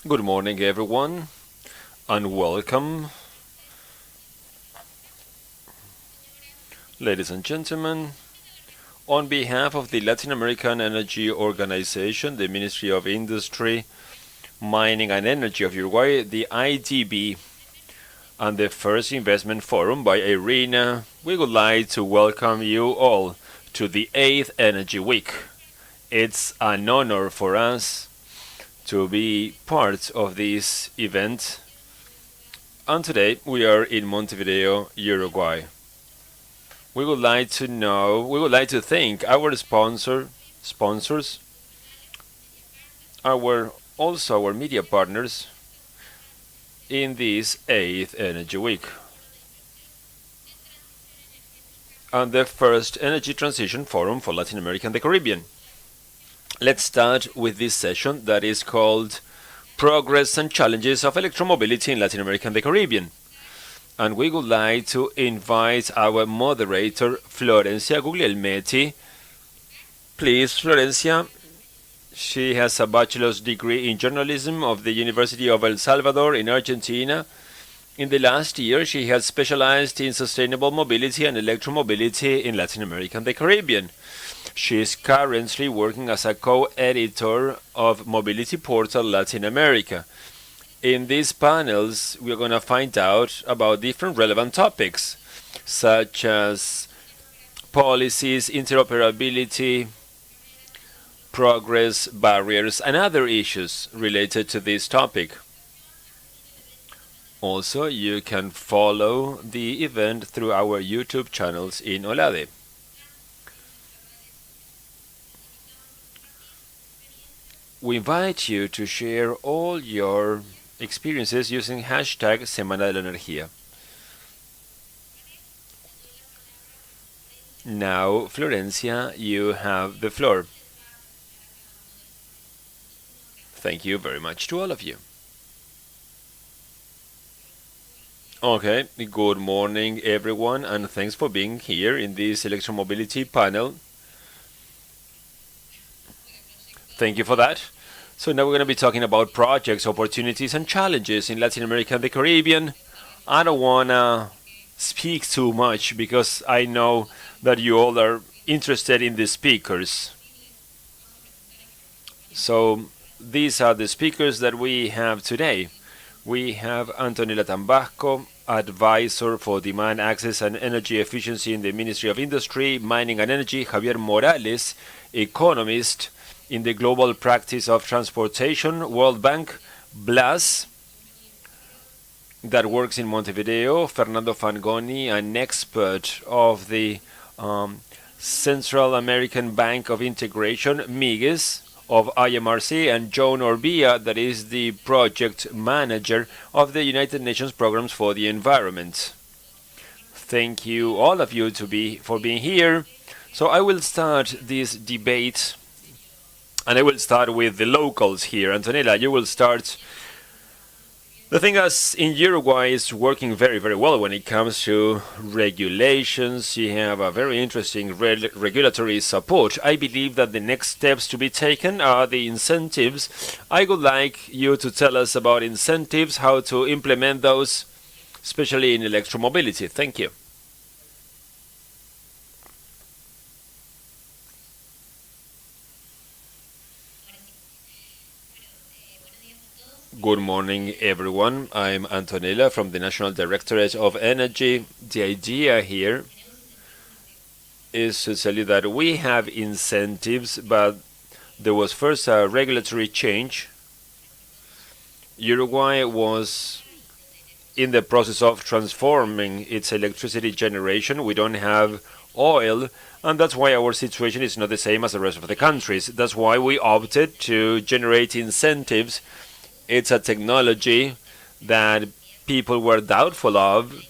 Good morning, everyone, and welcome. Ladies and gentlemen, on behalf of the Latin American Energy Organization, the Ministry of Industry, Mining and Energy of Uruguay, the IDB, and the First Investment Forum by IRENA, we would like to welcome you all to the 8th Energy Week. It's an honor for us to be part of this event. And today we are in Montevideo, Uruguay. We would like to thank our sponsors, our media partners in this 8th Energy Week and the first Energy Transition Forum for Latin America and the Caribbean. Let's start with this session that is called Progress and Challenges of Electromobility in Latin America and the Caribbean. And we would like to invite our moderator, Florencia Guglielmetti. Please, Florencia. She has a bachelor's degree in journalism of the University of El Salvador in Argentina. In the last year, she has specialized in sustainable mobility and electromobility in Latin America and the Caribbean. She is currently working as a co-editor of Mobility Portal Latin America. In these panels, we're going to find out about different relevant topics, such as policies, interoperability, progress, barriers, and other issues related to this topic. Also, you can follow the event through our YouTube channels in OLADE. We invite you to share all your experiences using hashtag Semana de la Energía. Now, Florencia, you have the floor. Thank you very much to all of you. Okay, good morning everyone, and thanks for being here in this electromobility panel. Thank you for that. So now we're going to be talking about projects, opportunities, and challenges in Latin America and the Caribbean. I don't want to speak too much because I know that you all are interested in the speakers. So these are the speakers that we have today. We have Antonella Tambasco, Advisor for Demand Access and Energy Efficiency in the Ministry of Industry, Mining and Energy, Javier Morales, Economist in the Global Practice of Transportation, World Bank, Blas, that works in Montevideo, Fernando Fangoni, an expert of the Central American Bank of Integration, MIGES, of IMRC, and Joan Orbia, that is the project manager of the United Nations Programs for the Environment. Thank you, all of you, for being here. So I will start this debate, and I will start with the locals here. Antonella, you will start. The thing is, in Uruguay is working very, very well when it comes to regulations. You have a very interesting regulatory support. I believe that the next steps to be taken are the incentives. I would like you to tell us about incentives, how to implement those, especially in electromobility. Thank you. Good morning, everyone. I'm Antonella from the National Directorate of Energy. The idea here is to tell you that we have incentives, but there was first a regulatory change. Uruguay was in the process of transforming its electricity generation. We don't have oil, and that's why our situation is not the same as the rest of the countries. That's why we opted to generate incentives. It's a technology that people were doubtful of.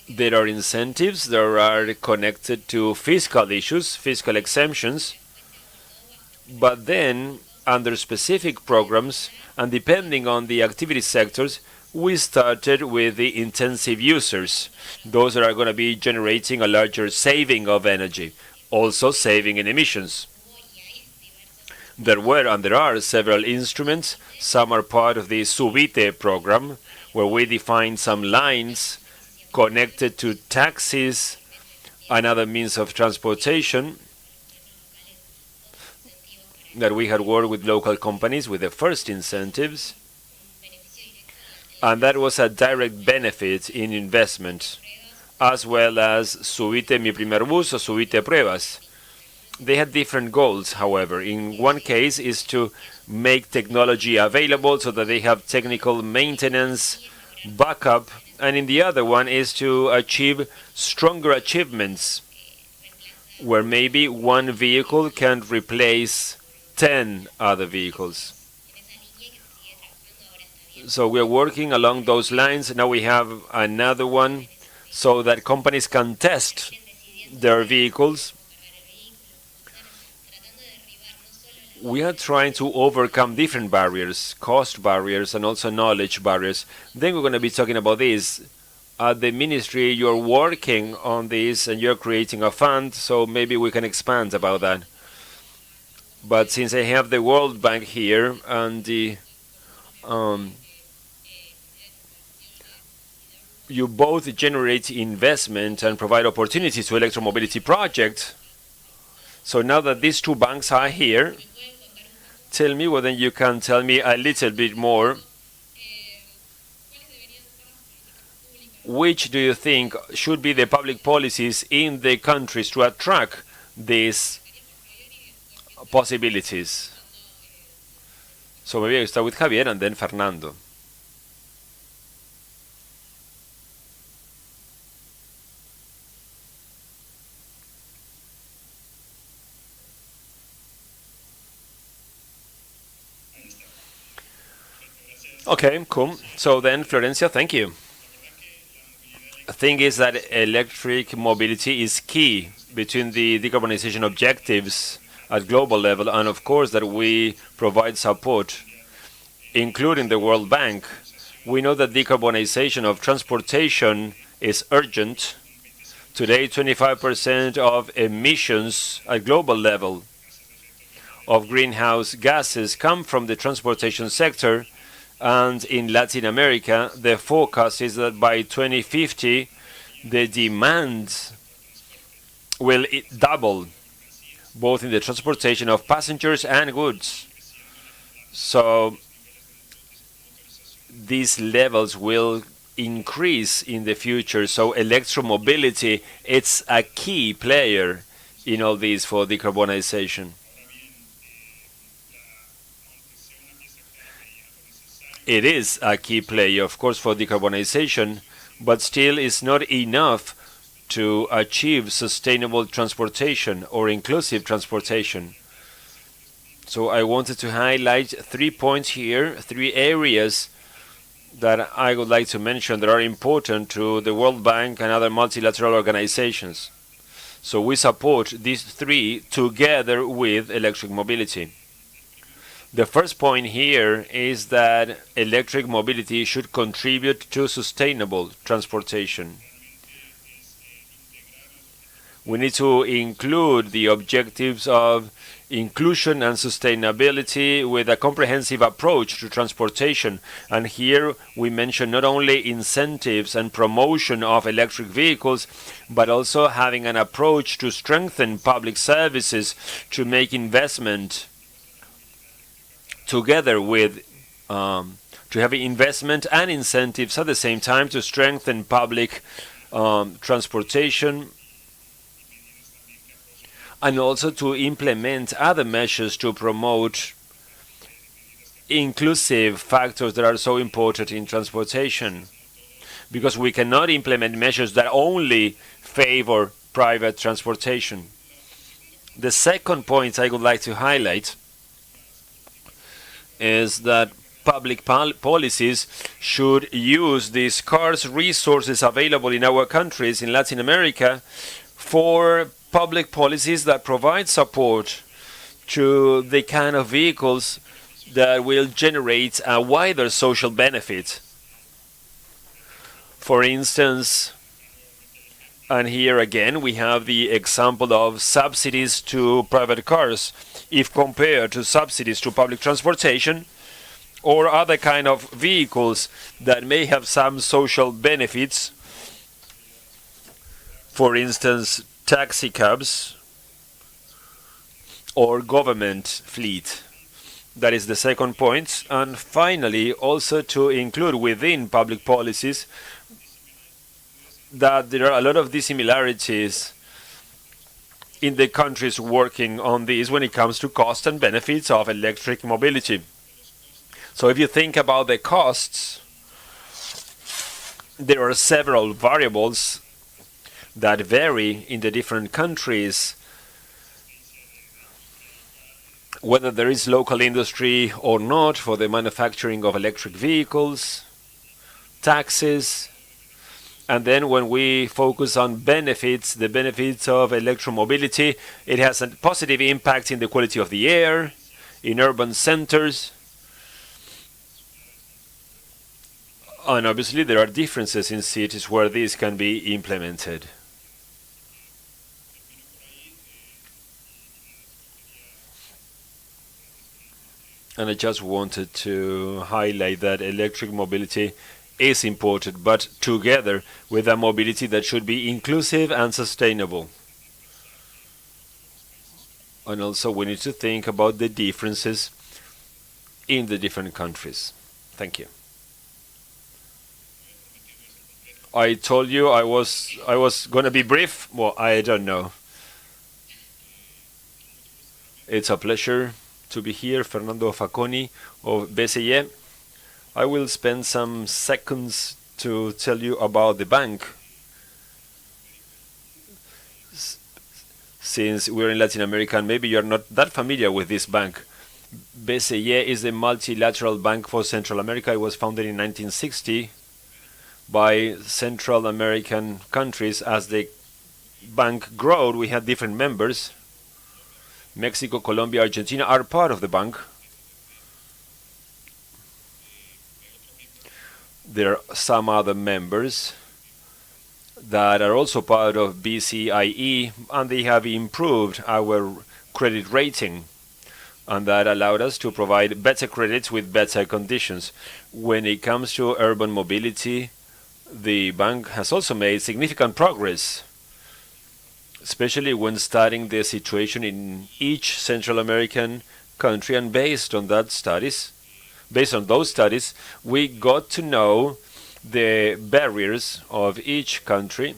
There are incentives that are connected to fiscal issues, fiscal exemptions, but then under specific programs and depending on the activity sectors, we started with the intensive users. Those that are going to be generating a larger saving of energy, also saving in emissions. There were and there are several instruments. Some are part of the Subite program, where we define some lines connected to taxis and other means of transportation that we had worked with local companies with the first incentives. And that was a direct benefit in investment, as well as Subite Mi Primer Bus or Subite Pruebas. They had different goals, however. In one case is to make technology available so that they have technical maintenance, backup, and in the other one is to achieve stronger achievements, where maybe one vehicle can replace 10 other vehicles. So we are working along those lines. Now we have another one so that companies can test their vehicles. We are trying to overcome different barriers, cost barriers and also knowledge barriers. Then we're going to be talking about this. At the ministry, you're working on this and you're creating a fund, so maybe we can expand about that. But since I have the World Bank here and the you both generate investment and provide opportunities to electromobility projects. So now that these two banks are here, tell me, well, then you can tell me a little bit more. Which do you think should be the public policies in the countries to attract these possibilities? So maybe I start with Javier and then Fernando. Okay, cool. So then, Florencia, thank you. The thing is that electric mobility is key between the decarbonization objectives at global level and, of course, that we provide support, including the World Bank. We know that decarbonization of transportation is urgent. Today, 25% of emissions at global level of greenhouse gases come from the transportation sector. And in Latin America, the forecast is that by 2050, the demand will double, both in the transportation of passengers and goods. So these levels will increase in the future. So electromobility, it's a key player in all this for decarbonization. It is a key player, of course, for decarbonization, but still is not enough to achieve sustainable transportation or inclusive transportation. So I wanted to highlight 3 points here, 3 areas that I would like to mention that are important to the World Bank and other multilateral organizations. So we support these 3 together with electric mobility. The first point here is that electric mobility should contribute to sustainable transportation. We need to include the objectives of inclusion and sustainability with a comprehensive approach to transportation. And here we mention not only incentives and promotion of electric vehicles, but also having an approach to strengthen public services, to make investment together with to have investment and incentives at the same time to strengthen public transportation, and also to implement other measures to promote inclusive factors that are so important in transportation, because we cannot implement measures that only favor private transportation. The second point I would like to highlight is that public policies should use the scarce resources available in our countries in Latin America for public policies that provide support to the kind of vehicles that will generate a wider social benefit. For instance, And here again, we have the example of subsidies to private cars. If compared to subsidies to public transportation or other kind of vehicles that may have some social benefits, for instance, taxi cabs or government fleet. That is the second point. And finally, also to include within public policies that there are a lot of dissimilarities in the countries working on this when it comes to cost and benefits of electric mobility. So if you think about the costs, there are several variables that vary in the different countries, whether there is local industry or not for the manufacturing of electric vehicles, taxes, and then when we focus on benefits, the benefits of electromobility, it has a positive impact in the quality of the air, in urban centers. And obviously there are differences in cities where this can be implemented. And I just wanted to highlight that electric mobility is important, but together with a mobility that should be inclusive and sustainable. And also we need to think about the differences in the different countries. Thank you. I told you I was going to be brief. Well, I don't know. It's a pleasure to be here, Fernando Facconi of BCE. I will spend some seconds to tell you about the bank. Since we're in Latin America, and maybe you're not that familiar with this bank. BCE is the multilateral bank for Central America. It was founded in 1960 by Central American countries. As the bank grew, we had different members. Mexico, Colombia, Argentina are part of the bank. There are some other members that are also part of BCIE, and they have improved our credit rating, and that allowed us to provide better credits with better conditions. When it comes to urban mobility, the bank has also made significant progress, especially when studying the situation in each Central American country. And based on those studies, we got to know the barriers of each country.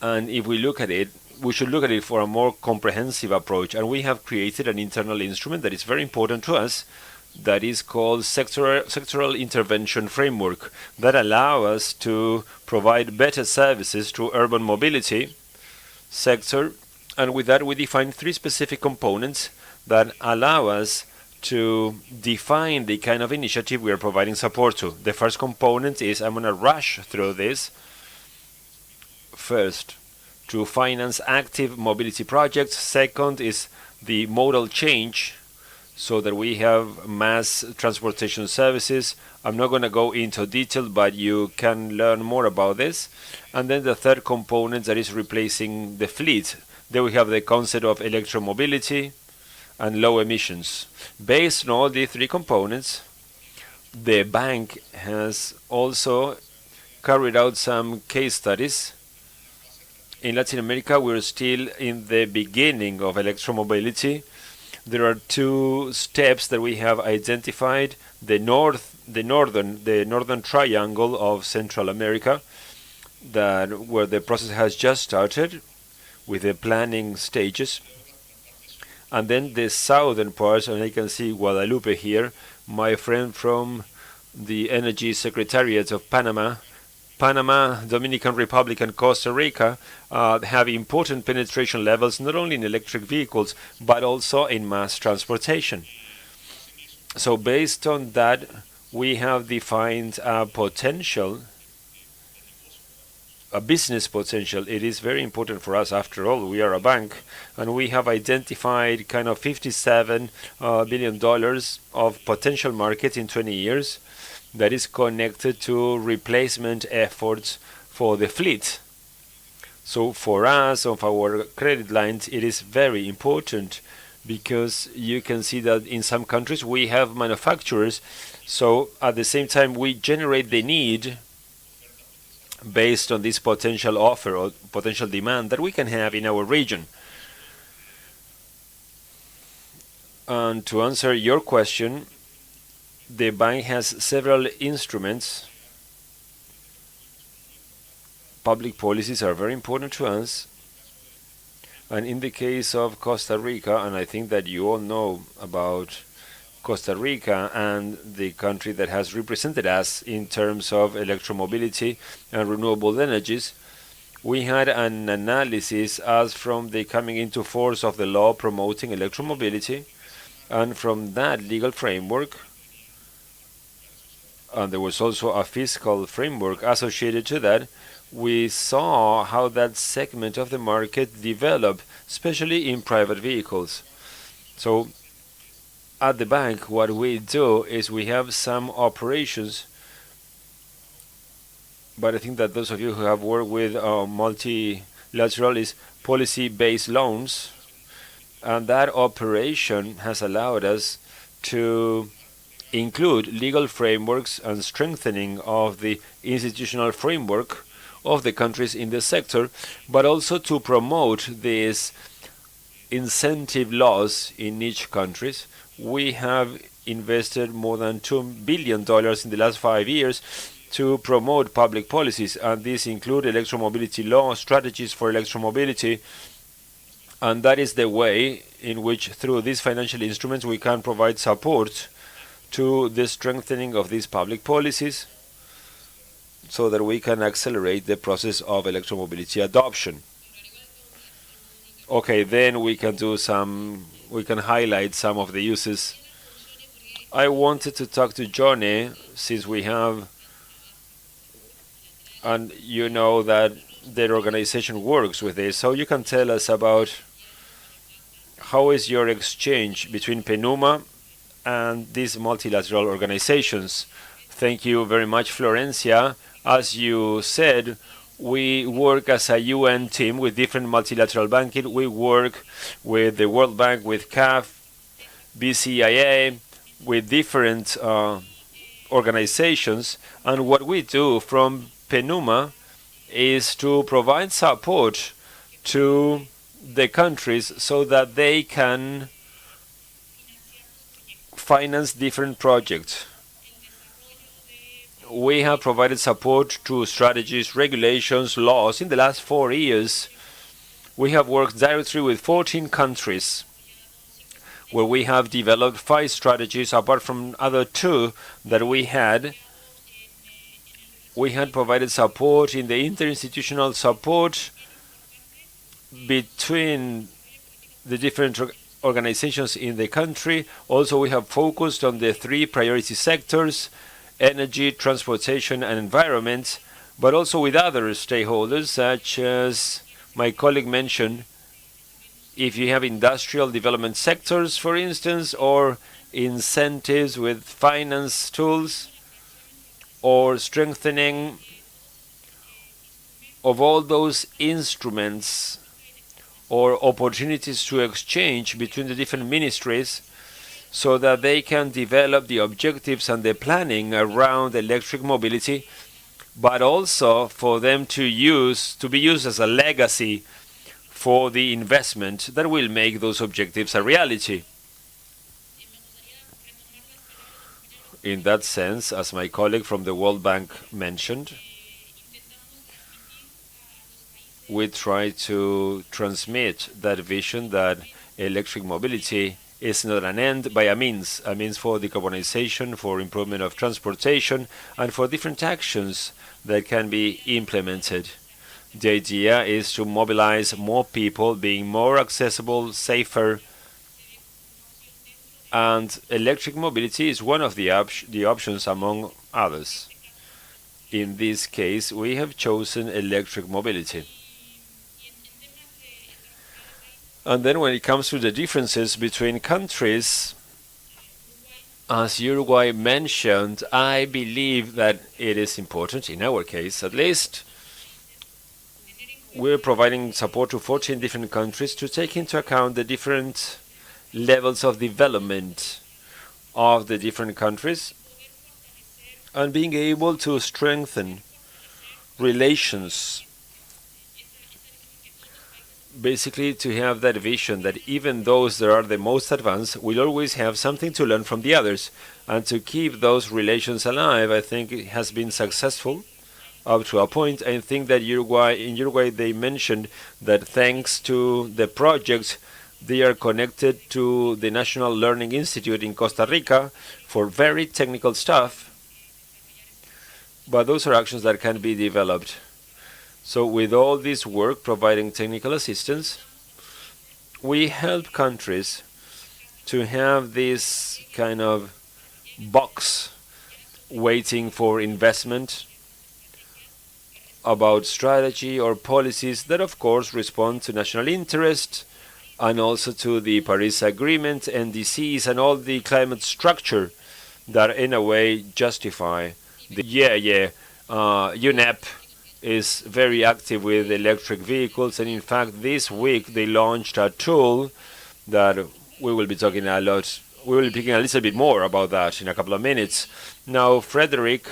And if we look at it, we should look at it for a more comprehensive approach. And we have created an internal instrument that is very important to us, that is called sectoral intervention framework, that allow us to provide better services to urban mobility sector. And with that, we define 3 specific components that allow us to define the kind of initiative we are providing support to. The first component is, I'm going to rush through this. First, to finance active mobility projects. Second is the modal change, so that we have mass transportation services. I'm not going to go into detail, but you can learn more about this. And then the third component, that is replacing the fleet. There we have the concept of electromobility and low emissions. Based on all these 3 components, the bank has also carried out some case studies. In Latin America, we're still in the beginning of electromobility. There are 2 steps that we have identified: the northern triangle of Central America, where the process has just started with the planning stages, and then the southern parts. And I can see Guadalupe here, my friend from the Energy Secretariat of Panama. Panama, Dominican Republic, and Costa Rica have important penetration levels, not only in electric vehicles, but also in mass transportation. So based on that, we have defined a potential, a business potential. It is very important for us. After all, we are a bank, and we have identified kind of $57 billion of potential market in 20 years. that is connected to replacement efforts for the fleet. So for us, of our credit lines, it is very important because you can see that in some countries we have manufacturers, so at the same time we generate the need based on this potential offer or potential demand that we can have in our region. And to answer your question, the bank has several instruments. Public policies are very important to us. And in the case of Costa Rica, and I think that you all know about Costa Rica and the country that has represented us in terms of electromobility and renewable energies, we had an analysis as from the coming into force of the law promoting electromobility, and from that legal framework, and there was also a fiscal framework associated to that, we saw how that segment of the market developed, especially in private vehicles. So at the bank, what we do is we have some operations, but I think that those of you who have worked with multilateral policy-based loans, and that operation has allowed us to include legal frameworks and strengthening of the institutional framework of the countries in the sector, but also to promote these incentive laws in each country. We have invested more than $2 billion in the last 5 years to promote public policies, and these include electromobility law, strategies for electromobility, and that is the way in which, through these financial instruments, we can provide support to the strengthening of these public policies so that we can accelerate the process of electromobility adoption. Okay, then we can highlight some of the uses. I wanted to talk to Johnny, since we have, and you know that their organization works with this, so you can tell us about how is your exchange between PENUMA and these multilateral organizations. Thank you very much, Florencia. As you said, we work as a UN team with different multilateral banking. We work with the World Bank, with CAF, BCIA, with different organizations. And what we do from PENUMA is to provide support to the countries so that they can finance different projects. We have provided support to strategies, regulations, laws. In the last 4 years, we have worked directly with 14 countries where we have developed 5 strategies apart from other 2 that we had. We had provided support in the interinstitutional support between the different organizations in the country. Also, we have focused on the 3 priority sectors: energy, transportation, and environment, but also with other stakeholders, such as my colleague mentioned, if you have industrial development sectors, for instance, or incentives with finance tools, or strengthening of all those instruments or opportunities to exchange between the different ministries so that they can develop the objectives and the planning around electric mobility, but also for them to be used as a legacy for the investment that will make those objectives a reality. In that sense, as my colleague from the World Bank mentioned, we try to transmit that vision that electric mobility is not an end but a means for decarbonization, for improvement of transportation, and for different actions that can be implemented. The idea is to mobilize more people, being more accessible, safer, and electric mobility is one of the options among others. In this case, we have chosen electric mobility. And then when it comes to the differences between countries, As Uruguay mentioned, I believe that it is important, in our case at least, we're providing support to 14 different countries to take into account the different levels of development of the different countries and being able to strengthen relations. Basically, to have that vision that even those that are the most advanced will always have something to learn from the others. And to keep those relations alive, I think it has been successful up to a point. I think that in Uruguay, they mentioned that thanks to the projects, they are connected to the National Learning Institute in Costa Rica for very technical stuff. But those are actions that can be developed. So with all this work providing technical assistance, we help countries to have this kind of box waiting for investment about strategy or policies that of course respond to national interest and also to the Paris Agreement, NDCs, and all the climate structure that in a way justify the UNEP is very active with electric vehicles, and in fact this week they launched a tool that we will be talking a lot, we will be speaking a little bit more about that in a couple of minutes. Now, Frederick,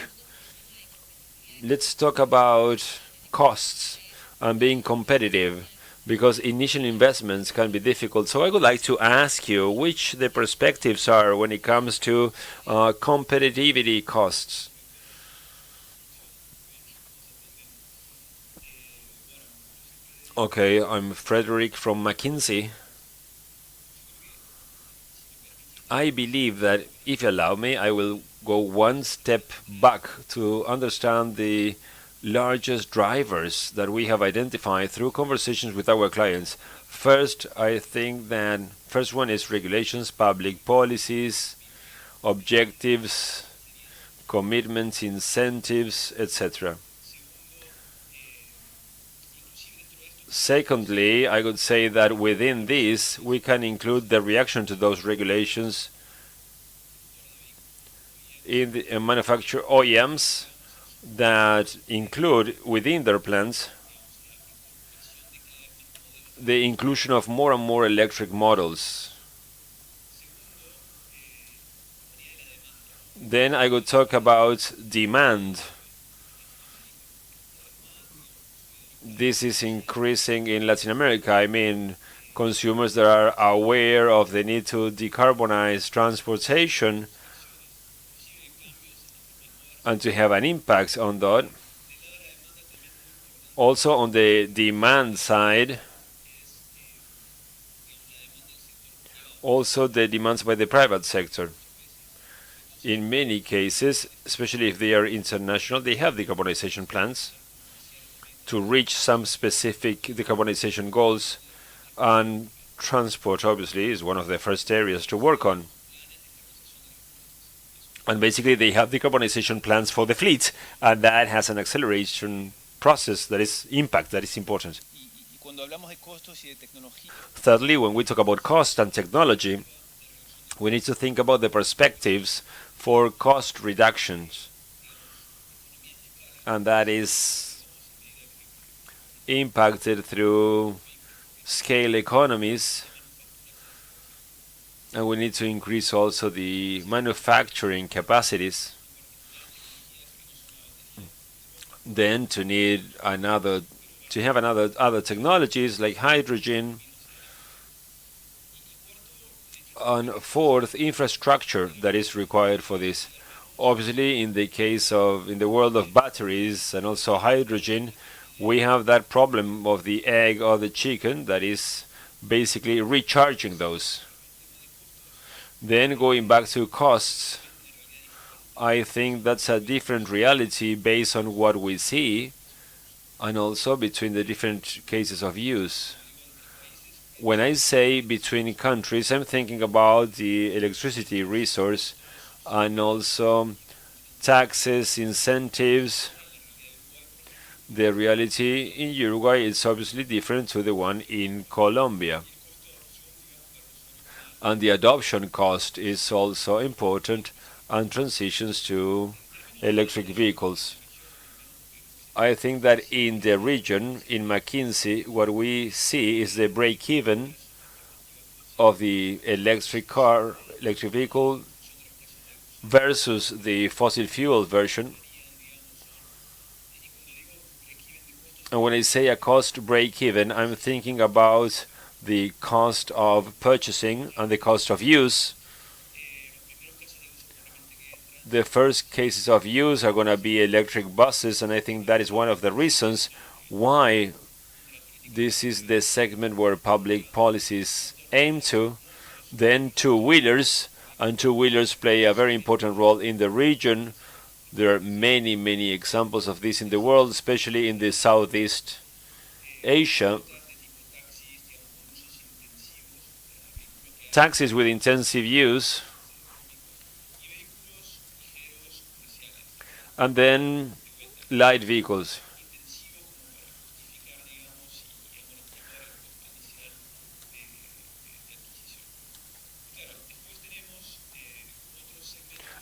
let's talk about costs and being competitive, because initial investments can be difficult. So I would like to ask you which the perspectives are when it comes to competitivity costs. Okay, I'm Frederick from McKinsey. I believe that if you allow me, I will go one step back to understand the largest drivers that we have identified through conversations with our clients. First, I think that first one is regulations, public policies, objectives, commitments, incentives, etc. Secondly, I would say that within this, we can include the reaction to those regulations in the manufacturer OEMs that include within their plans the inclusion of more and more electric models. Then I would talk about demand. This is increasing in Latin America. I mean, consumers that are aware of the need to decarbonize transportation and to have an impact on that. Also on the demand side, also the demands by the private sector. In many cases, especially if they are international, they have decarbonization plans to reach some specific decarbonization goals, and transport obviously is one of the first areas to work on. And basically they have decarbonization plans for the fleet, and that has an acceleration process that is important. Thirdly, when we talk about cost and technology, we need to think about the perspectives for cost reductions, and that is impacted through scale economies, and we need to increase also the manufacturing capacities. Then to have other technologies like hydrogen, and fourth, infrastructure that is required for this. Obviously, in the world of batteries and also hydrogen, we have that problem of the egg or the chicken, that is basically recharging those. Then going back to costs, I think that's a different reality based on what we see and also between the different cases of use. When I say between countries, I'm thinking about the electricity resource and also taxes, incentives. The reality in Uruguay is obviously different to the one in Colombia. And the adoption cost is also important, and transitions to electric vehicles. I think that in the region, in McKinsey, what we see is the break-even of the electric vehicle versus the fossil fuel version. And when I say a cost break-even, I'm thinking about the cost of purchasing and the cost of use. The first cases of use are going to be electric buses, and I think that is one of the reasons why this is the segment where public policies aim to. Then two-wheelers, and two-wheelers play a very important role in the region. There are many, many examples of this in the world, especially in the Southeast Asia. Taxis with intensive use, and then light vehicles.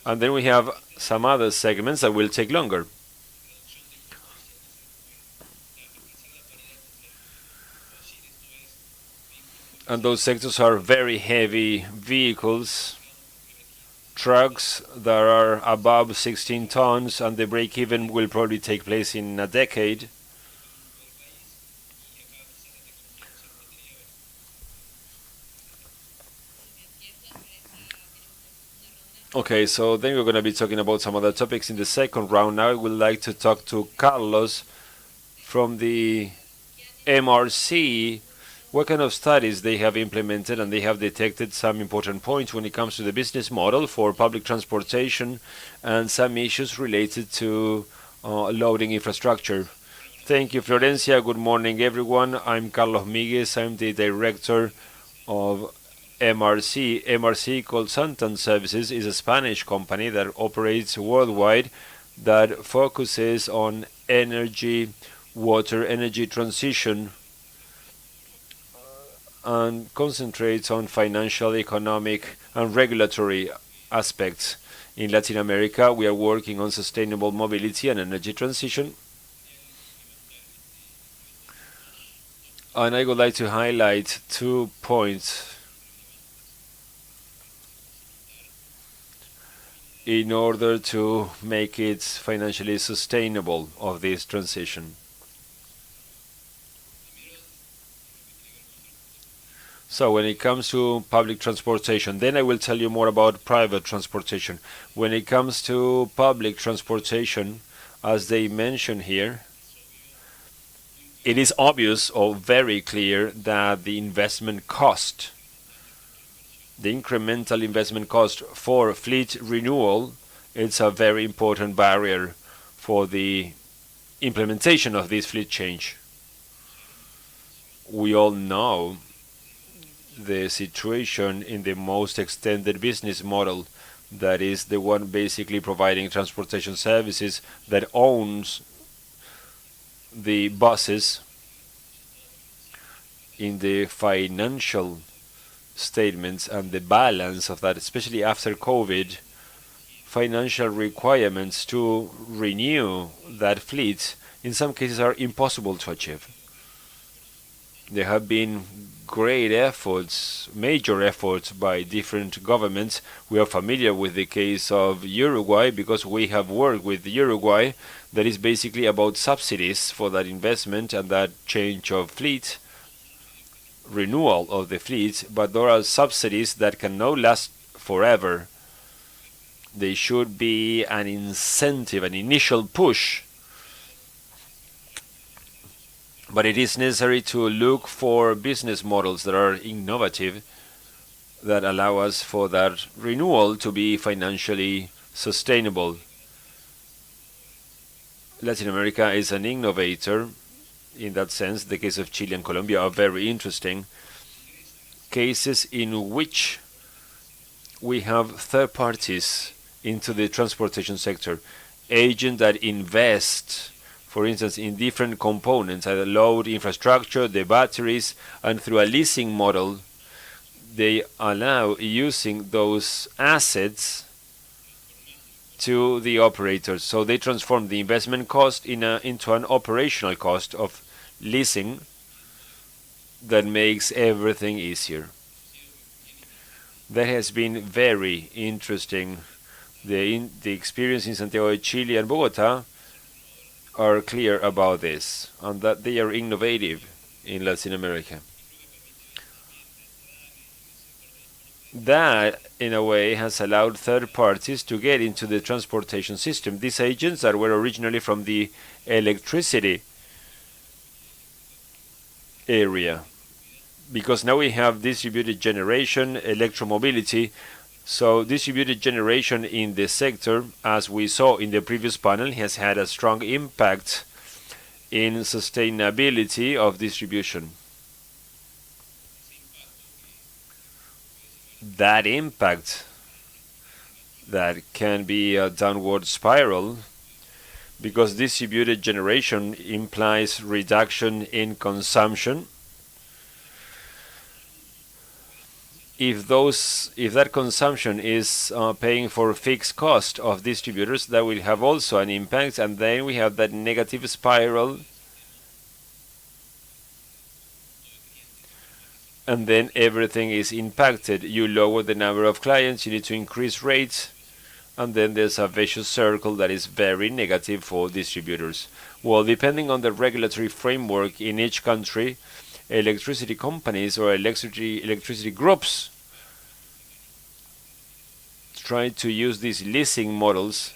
And then we have some other segments that will take longer. And those sectors are very heavy vehicles, trucks that are above 16 tons, and the break-even will probably take place in a decade. Okay, so then we're going to be talking about some other topics in the second round. Now I would like to talk to Carlos from the MRC, what kind of studies they have implemented, and they have detected some important points when it comes to the business model for public transportation and some issues related to loading infrastructure. Thank you, Florencia. Good morning, everyone. I'm Carlos Miguez. I'm the director of MRC. MRC Consultant Services is a Spanish company that operates worldwide, that focuses on energy, water, energy transition, and concentrates on financial, economic, and regulatory aspects. In Latin America, we are working on sustainable mobility and energy transition. And I would like to highlight 2 points in order to make it financially sustainable of this transition. So when it comes to public transportation, then I will tell you more about private transportation. When it comes to public transportation, as they mention here, it is obvious or very clear that the investment cost, the incremental investment cost for fleet renewal, it's a very important barrier for the implementation of this fleet change. We all know the situation in the most extended business model, that is the one basically providing transportation services, that owns the buses. In the financial statements and the balance of that, especially after COVID, financial requirements to renew that fleet in some cases are impossible to achieve. There have been great efforts, major efforts by different governments. We are familiar with the case of Uruguay because we have worked with Uruguay. That is basically about subsidies for that investment and that change of fleet, renewal of the fleet, but there are subsidies that cannot last forever. They should be an incentive, an initial push. But it is necessary to look for business models that are innovative, that allow us for that renewal to be financially sustainable. Latin America is an innovator in that sense. The case of Chile and Colombia are very interesting cases in which we have third parties into the transportation sector, agents that invest, for instance, in different components, the load infrastructure, the batteries, and through a leasing model, they allow using those assets to the operators. So they transform the investment cost into an operational cost of leasing that makes everything easier. That has been very interesting. The experience in Santiago de Chile and Bogota are clear about this, and that they are innovative in Latin America. That, in a way, has allowed third parties to get into the transportation system. These agents that were originally from the electricity area, because now we have distributed generation, electromobility. So distributed generation in the sector, as we saw in the previous panel, has had a strong impact in sustainability of distribution. That impact, that can be a downward spiral, because distributed generation implies reduction in consumption. If that consumption is paying for fixed cost of distributors, that will have also an impact, and then we have that negative spiral, and then everything is impacted. You lower the number of clients, you need to increase rates, and then there's a vicious circle that is very negative for distributors. Well, depending on the regulatory framework in each country, electricity companies or electricity groups try to use these leasing models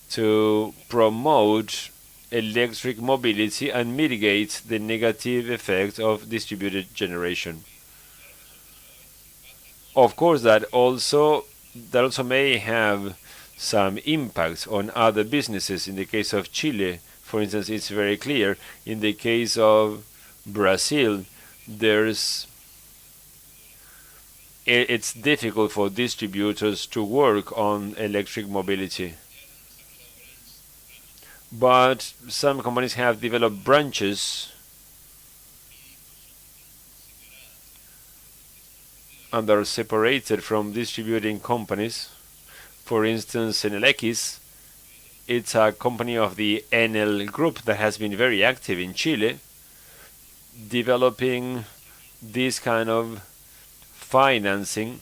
to promote electric mobility and mitigate the negative effect of distributed generation. Of course, that also may have some impact on other businesses. In the case of Chile, for instance, it's very clear. In the case of Brazil, it's difficult for distributors to work on electric mobility. But some companies have developed branches and are separated from distributing companies. For instance, Enel, it's a company of the Enel group that has been very active in Chile, developing this kind of financing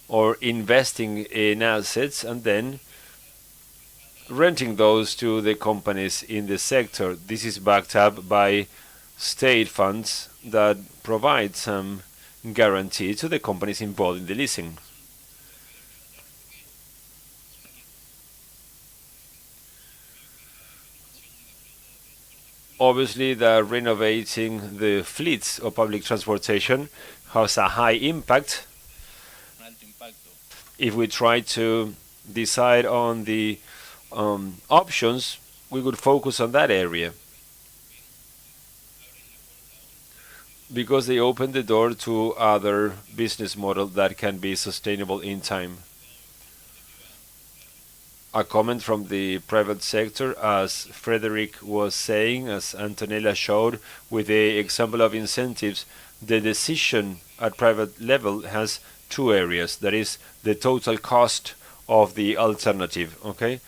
or investing in assets and then renting those to the companies in the sector. This is backed up by state funds that provide some guarantee to the companies involved in the leasing. Obviously, the renovating the fleets of public transportation has a high impact. If we try to decide on the options, we would focus on that area, because they open the door to other business models that can be sustainable in time. A comment from the private sector, as Frederick was saying, as Antonella showed with the example of incentives, the decision at private level has two areas. That is the total cost of the alternative, okay?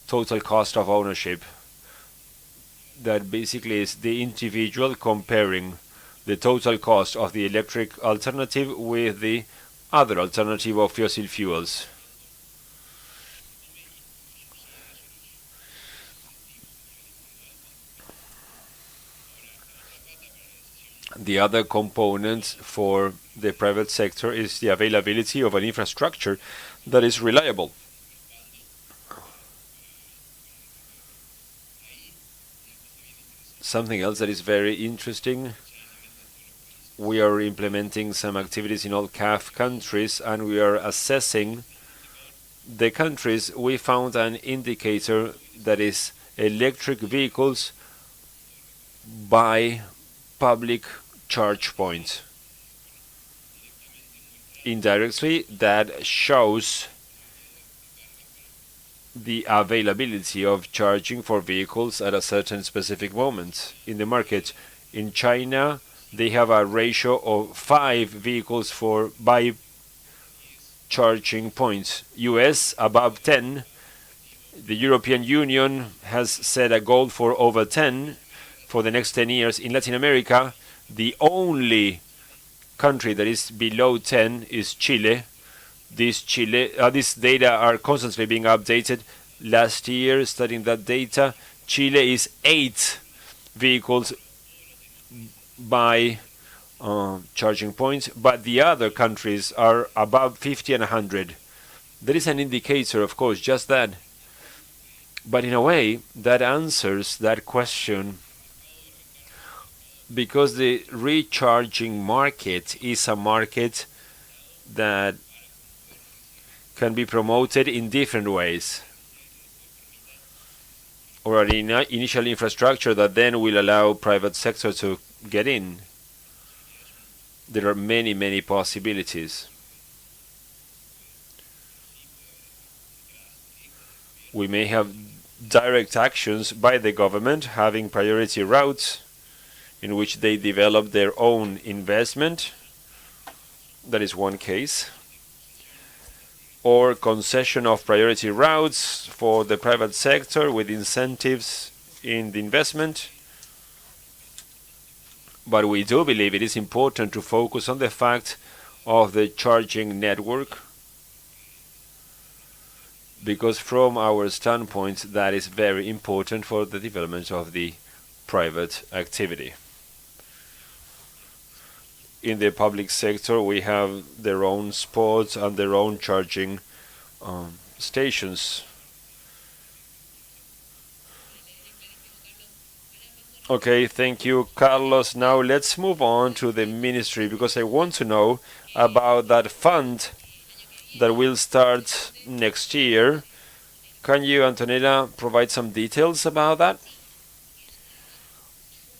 Total cost of ownership. That basically is the individual comparing the total cost of the electric alternative with the other alternative of fossil fuels. The other component for the private sector is the availability of an infrastructure that is reliable. Something else that is very interesting, we are implementing some activities in all CAF countries, and we are assessing the countries. We found an indicator that is electric vehicles by public charge point. Indirectly, that shows the availability of charging for vehicles at a certain specific moment in the market. In China, They have a ratio of 5 vehicles by charging points. US above 10. The European Union has set a goal for over 10 for the next 10 years. In Latin America, the only country that is below 10 is Chile. These data are constantly being updated. Last year, studying that data, Chile is 8 vehicles by charging points, but the other countries are above 50 and 100. There is an indicator, of course, just that. But in a way, that answers that question, because the recharging market is a market that can be promoted in different ways, or an initial infrastructure that then will allow private sector to get in. There are many, many possibilities. We may have direct actions by the government having priority routes in which they develop their own investment. That is one case. Or concession of priority routes for the private sector with incentives in the investment. But we do believe it is important to focus on the fact of the charging network, because from our standpoint, that is very important for the development of the private activity. In the public sector, we have their own spots and their own charging stations. Okay, thank you, Carlos. Now let's move on to the ministry, because I want to know about that fund that will start next year. Can you, Antonella, provide some details about that?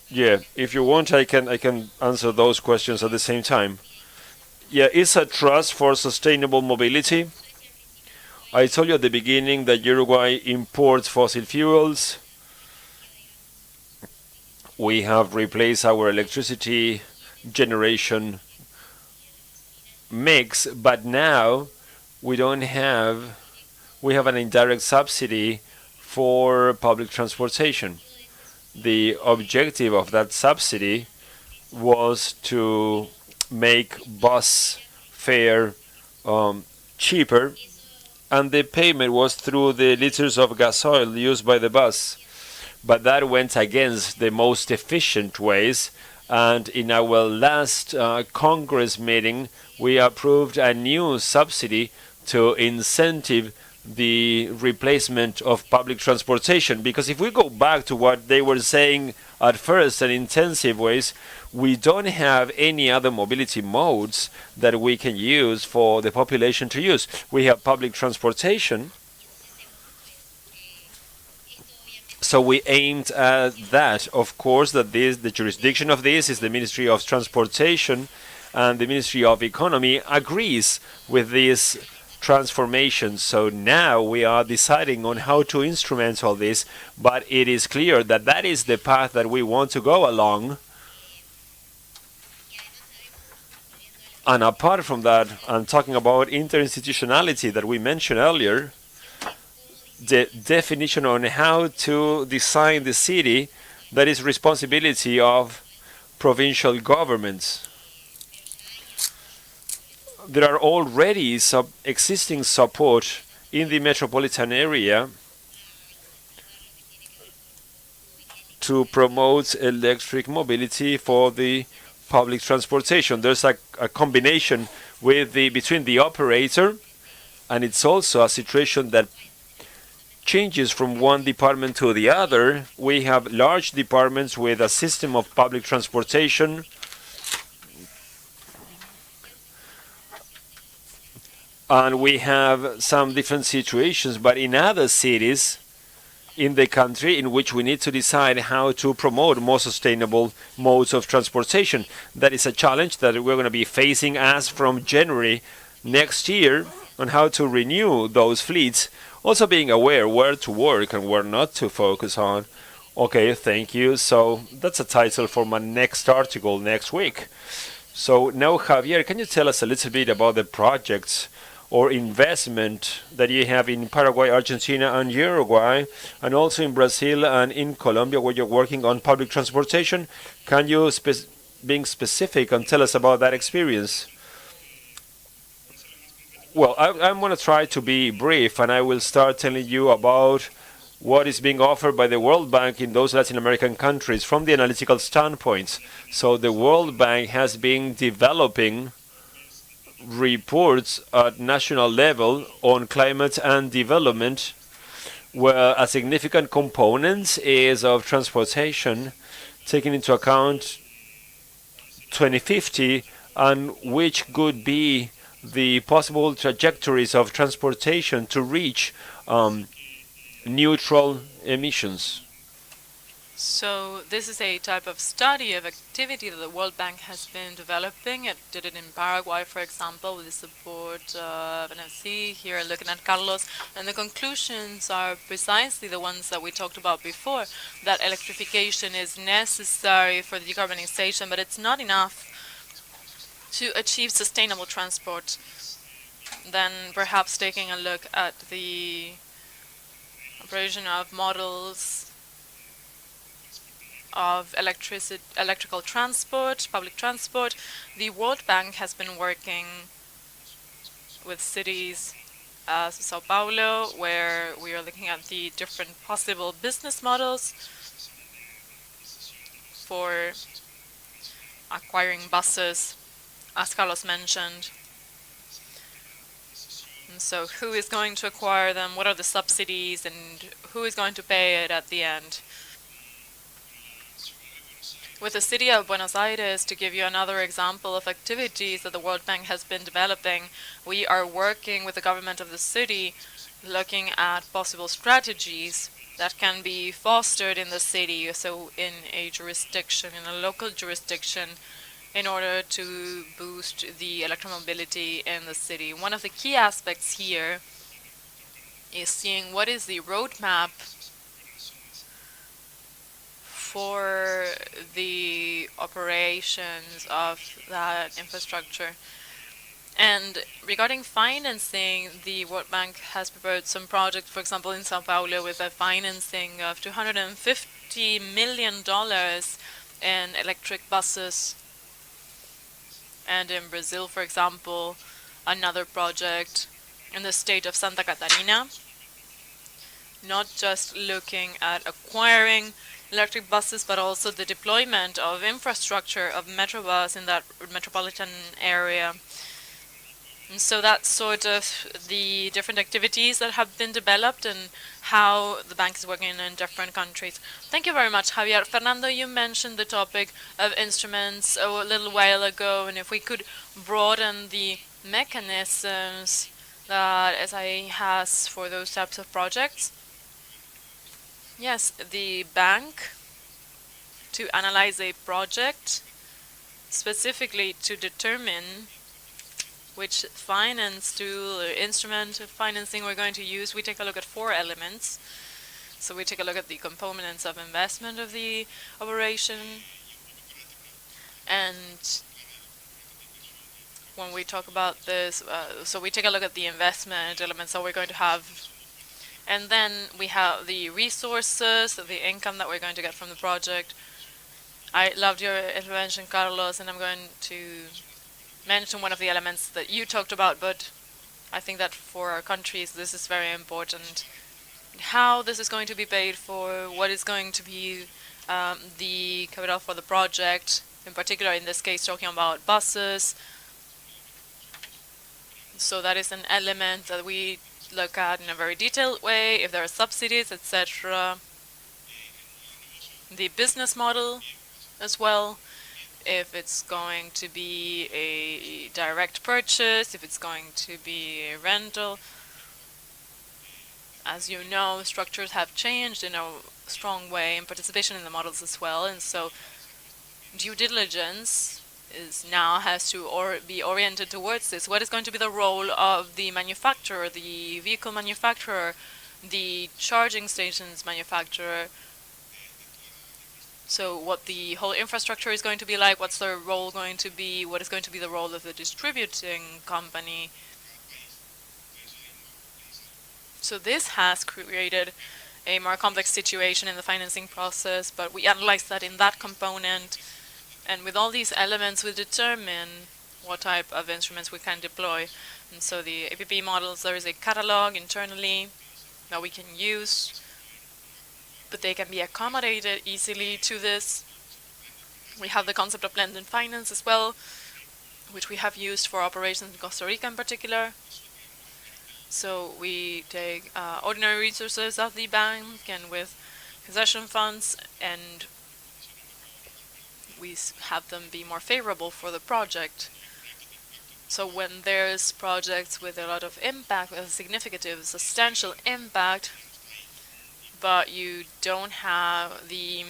Yeah, if you want, I can answer those questions at the same time. Yeah, it's a trust for sustainable mobility. I told you at the beginning that Uruguay imports fossil fuels. We have replaced our electricity generation mix, but now we have an indirect subsidy for public transportation. The objective of that subsidy was to make bus fare cheaper, and the payment was through the liters of gas oil used by the bus. But that went against the most efficient ways, and in our last Congress meeting, we approved a new subsidy to incentive the replacement of public transportation. Because if we go back to what they were saying at first, and intensive ways, we don't have any other mobility modes that we can use for the population to use. We have public transportation. So we aimed at that. Of course, that the jurisdiction of this is the Ministry of Transportation, and the Ministry of Economy agrees with this transformation. So now we are deciding on how to instrument all this, but it is clear that that is the path that we want to go along. And apart from that, I'm talking about interinstitutionality that we mentioned earlier, the definition on how to design the city, that is responsibility of provincial governments. There are already existing support in the metropolitan area to promote electric mobility for the public transportation. There's a combination between the operator, and it's also a situation that changes from one department to the other. We have large departments with a system of public transportation, and we have some different situations, but in other cities in the country in which we need to decide how to promote more sustainable modes of transportation. That is a challenge that we're going to be facing as from January next year, on how to renew those fleets, also being aware where to work and where not to focus on, Okay, thank you. So that's a title for my next article next week. So now, Javier, can you tell us a little bit about the projects or investment that you have in Paraguay, Argentina, and Uruguay, and also in Brazil and in Colombia, where you're working on public transportation? Can you being specific and tell us about that experience? Well, I'm going to try to be brief, and I will start telling you about what is being offered by the World Bank in those Latin American countries from the analytical standpoint. So the World Bank has been developing reports at national level on climate and development, where a significant component is of transportation, taking into account 2050 and which could be the possible trajectories of transportation to reach neutral emissions. So this is a type of study of activity that the World Bank has been developing. It did it in Paraguay, for example, with the support of NFC. Here, looking at Carlos, and the conclusions are precisely the ones that we talked about before, that electrification is necessary for the decarbonization, but it's not enough to achieve sustainable transport. Then perhaps taking a look at the operation of models of electrical transport, public transport. The World Bank has been working with cities as Sao Paulo, where we are looking at the different possible business models for acquiring buses, as Carlos mentioned. And so who is going to acquire them? What are the subsidies? And who is going to pay it at the end? With the city of Buenos Aires, to give you another example of activities that the World Bank has been developing, we are working with the government of the city, looking at possible strategies that can be fostered in the city, so in a jurisdiction, in a local jurisdiction, in order to boost the electromobility in the city. One of the key aspects here is seeing what is the roadmap for the operations of that infrastructure. And regarding financing, the World Bank has prepared some projects, for example, in Sao Paulo, with a financing of $250 million in electric buses. And in Brazil, for example, another project in the state of Santa Catarina, not just looking at acquiring electric buses, but also the deployment of infrastructure of Metrobus in that metropolitan area. And so that's sort of the different activities that have been developed and how the bank is working in different countries. Thank you very much, Javier. Fernando, you mentioned the topic of instruments a little while ago, and if we could broaden the mechanisms that SI has for those types of projects. Yes, the bank, to analyze a project, specifically to determine which finance tool or instrument of financing we're going to use, we take a look at 4 elements. So we take a look at the components of investment of the operation, and when we talk about this, so we take a look at the investment elements that we're going to have. And then we have the resources, the income that we're going to get from the project. I loved your intervention, Carlos, and I'm going to mention one of the elements that you talked about, but I think that for our countries this is very important. How this is going to be paid for, what is going to be the capital for the project, in particular in this case talking about buses. So that is an element that we look at in a very detailed way, if there are subsidies, etc. The business model as well, if it's going to be a direct purchase, if it's going to be a rental. As you know, structures have changed in a strong way, and participation in the models as well, and so due diligence has to be oriented towards this. What is going to be the role of the manufacturer, the vehicle manufacturer, the charging stations manufacturer, So what the whole infrastructure is going to be like, what's their role going to be, what is going to be the role of the distributing company. So this has created a more complex situation in the financing process, but we analyzed that in that component, and with all these elements we determine what type of instruments we can deploy. And so the APP models, there is a catalog internally that we can use, but they can be accommodated easily to this. We have the concept of blended finance as well, which we have used for operations in Costa Rica in particular. So we take ordinary resources of the bank and with concession funds, and we have them be more favorable for the project. So when there's projects with a lot of impact, with a significant, substantial impact, but you don't have the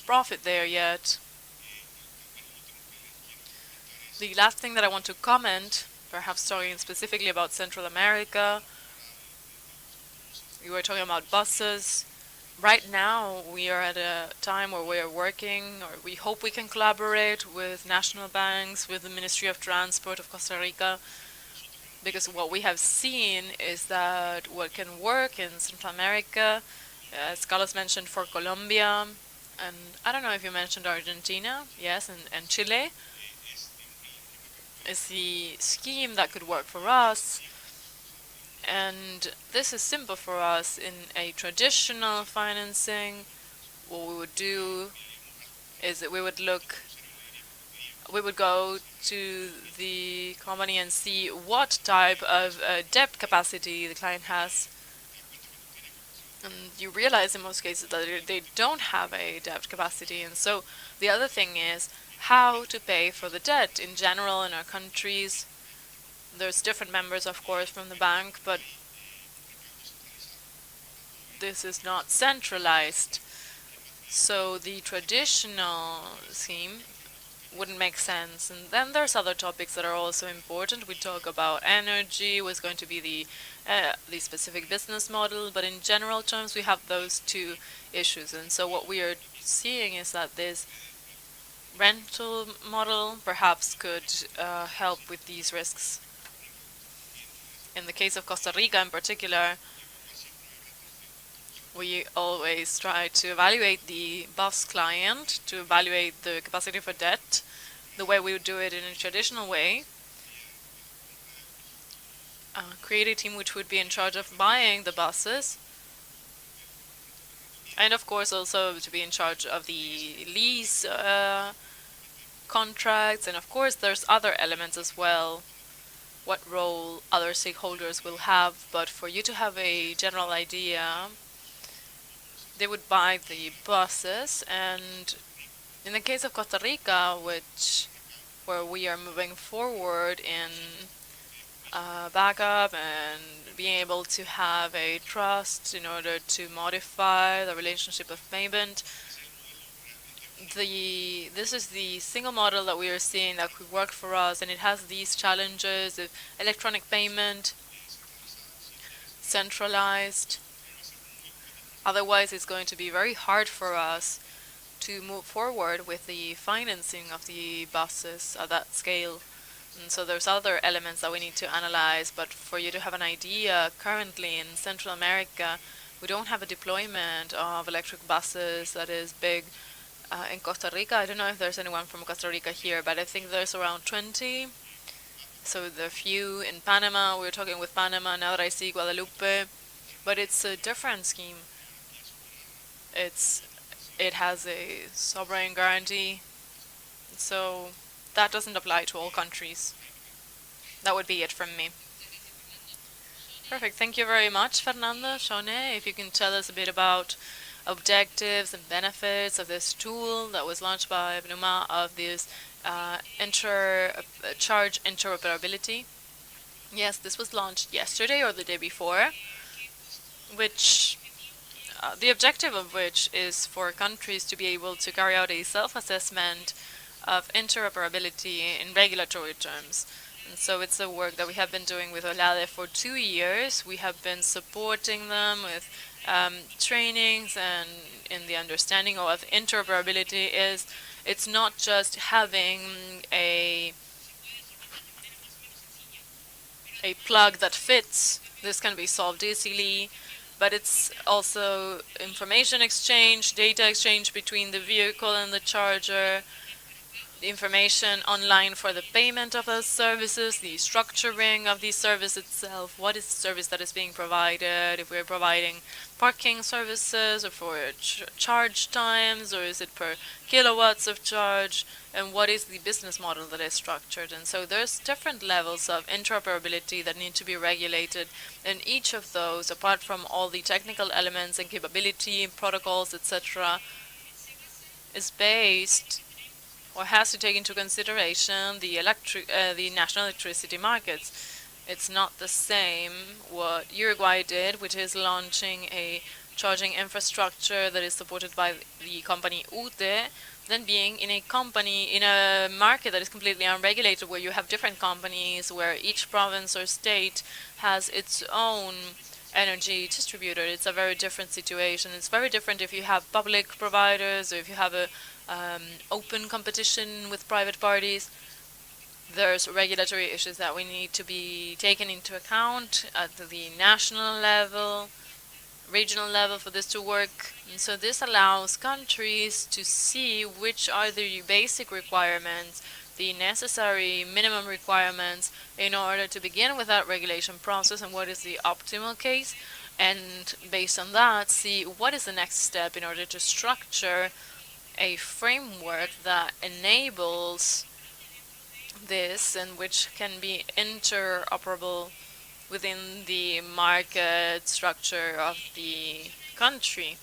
profit there yet. The last thing that I want to comment, perhaps talking specifically about Central America, you were talking about buses. Right now, we are at a time where we are working, or we hope we can collaborate with national banks, with the Ministry of Transport of Costa Rica, because what we have seen is that what can work in Central America, as Carlos mentioned, for Colombia, and I don't know if you mentioned Argentina, yes, and Chile, is the scheme that could work for us. And this is simple for us. In a traditional financing, what we would do is that we would go to the company and see what type of debt capacity the client has. And you realize in most cases that they don't have a debt capacity. And so the other thing is how to pay for the debt. In general, in our countries, there's different members, of course, from the bank, but this is not centralized. So the traditional scheme wouldn't make sense. And then there's other topics that are also important. We talk about energy, what's going to be the specific business model, but in general terms, we have those two issues. And so what we are seeing is that this rental model perhaps could help with these risks. In the case of Costa Rica in particular, we always try to evaluate the bus client, to evaluate the capacity for debt, the way we would do it in a traditional way. Create a team which would be in charge of buying the buses, and of course also to be in charge of the lease contracts, and of course there's other elements as well, what role other stakeholders will have. But for you to have a general idea, they would buy the buses, and in the case of Costa Rica, where we are moving forward in backup and being able to have a trust in order to modify the relationship of payment, this is the single model that we are seeing that could work for us, and it has these challenges of electronic payment, centralized. Otherwise, it's going to be very hard for us to move forward with the financing of the buses at that scale. And so there's other elements that we need to analyze, but for you to have an idea, currently in Central America, we don't have a deployment of electric buses that is big. In Costa Rica, I don't know if there's anyone from Costa Rica here, but I think there's around 20. So there are few in Panama. We were talking with Panama, now that I see Guadalupe, but it's a different scheme. It has a sovereign guarantee, so that doesn't apply to all countries. That would be it from me. Perfect. Thank you very much, Fernando. Shone, if you can tell us a bit about objectives and benefits of this tool that was launched by Pneuma, of this charge interoperability. Yes, this was launched yesterday or the day before, which the objective of which is for countries to be able to carry out a self-assessment of interoperability in regulatory terms. And so it's a work that we have been doing with OLADE for 2 years. We have been supporting them with trainings and in the understanding of interoperability is it's not just having a a plug that fits. This can be solved easily, but it's also information exchange, data exchange between the vehicle and the charger, the information online for the payment of those services, the structuring of the service itself, what is the service that is being provided, if we're providing parking services or for charge times, or is it per kilowatts of charge, and what is the business model that is structured. And so there's different levels of interoperability that need to be regulated, and each of those, apart from all the technical elements and capability, protocols, etc., is based or has to take into consideration the national electricity markets. It's not the same what Uruguay did, which is launching a charging infrastructure that is supported by the company UTE, than being in a market that is completely unregulated, where you have different companies, where each province or state has its own energy distributor. It's a very different situation. It's very different if you have public providers or if you have a open competition with private parties. There's regulatory issues that we need to be taken into account at the national level, regional level for this to work. And so this allows countries to see which are the basic requirements, the necessary minimum requirements in order to begin with that regulation process, and what is the optimal case, and based on that see what is the next step in order to structure a framework that enables this and which can be interoperable within the market structure of the country.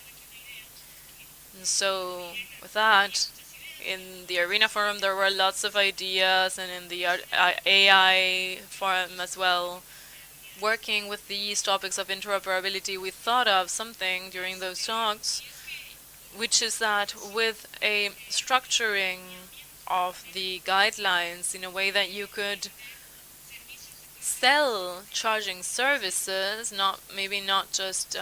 And so with that, in the Arena Forum there were lots of ideas, and in the AI Forum as well, working with these topics of interoperability, we thought of something during those talks, which is that with a structuring of the guidelines in a way that you could sell charging services, maybe not just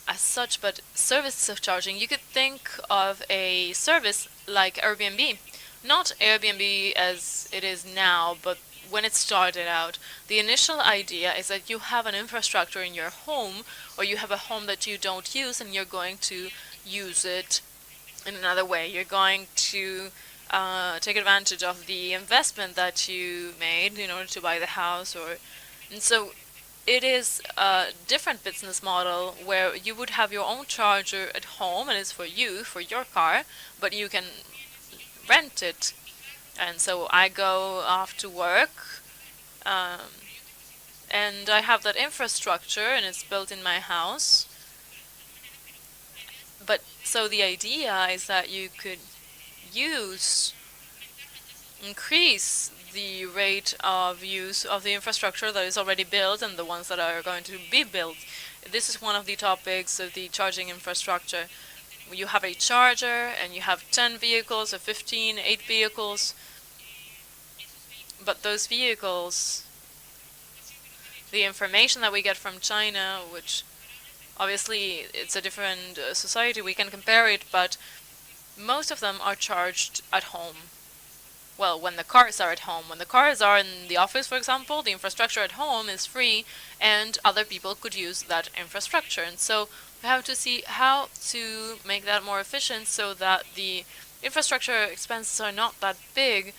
as such, but services of charging. You could think of a service like Airbnb, not Airbnb as it is now, but when it started out, the initial idea is that you have an infrastructure in your home, or you have a home that you don't use and you're going to use it in another way. You're going to take advantage of the investment that you made in order to buy the house, and so it is a different business model where you would have your own charger at home and it's for you, for your car, but you can rent it. And so I go off to work, and I have that infrastructure and it's built in my house. But so the idea is that you could increase the rate of use of the infrastructure that is already built and the ones that are going to be built. This is one of the topics of the charging infrastructure. You have a charger and you have 10 vehicles or 15, 8 vehicles, but those vehicles, the information that we get from China, which obviously it's a different society, we can compare it, but most of them are charged at home. Well, when the cars are at home. When the cars are in the office, for example, the infrastructure at home is free and other people could use that infrastructure. And so we have to see how to make that more efficient so that the infrastructure expenses are not that big.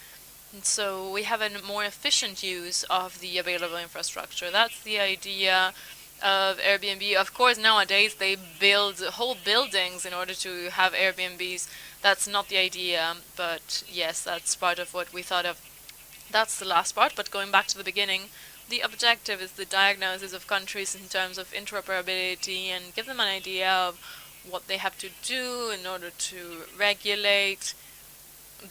And so we have a more efficient use of the available infrastructure. That's the idea of Airbnb. Of course, nowadays they build whole buildings in order to have Airbnbs. That's not the idea, but yes, that's part of what we thought of. That's the last part, but going back to the beginning, the objective is the diagnosis of countries in terms of interoperability and give them an idea of what they have to do in order to regulate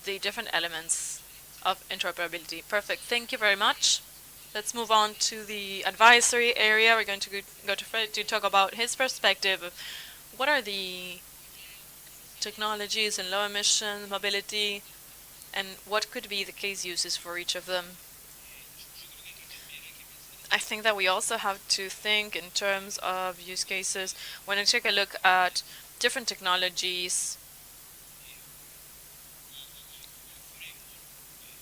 the different elements of interoperability. Perfect. Thank you very much. Let's move on to the advisory area. We're going to go to Fred to talk about his perspective of what are the technologies and low emission mobility and what could be the case uses for each of them. I think that we also have to think in terms of use cases. When I take a look at different technologies,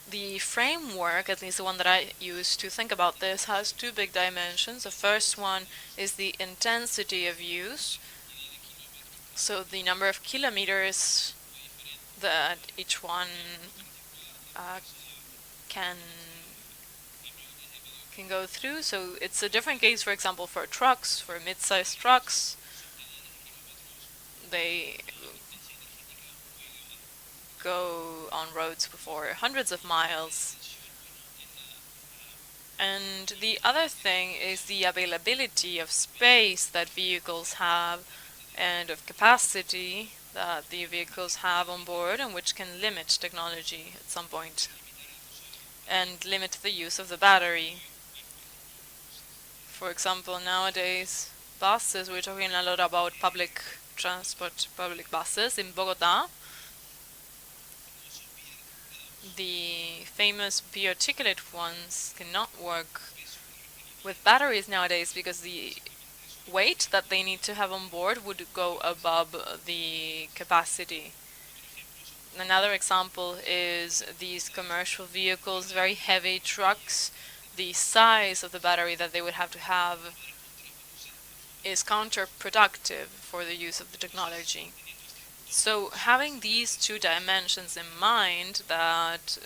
the framework, at least the one that I use to think about this, has two big dimensions. The first one is the intensity of use, so the number of kilometers that each one can go through. So it's a different case, for example, for trucks, for mid-sized trucks. They go on roads for hundreds of miles. And the other thing is the availability of space that vehicles have and of capacity that the vehicles have on board, and which can limit technology at some point and limit the use of the battery. For example, nowadays, buses, we're talking a lot about public transport, public buses in Bogota. The famous biarticulate ones cannot work with batteries nowadays because the weight that they need to have on board would go above the capacity. Another example is these commercial vehicles, very heavy trucks. The size of the battery that they would have to have is counterproductive for the use of the technology. So having these two dimensions in mind, that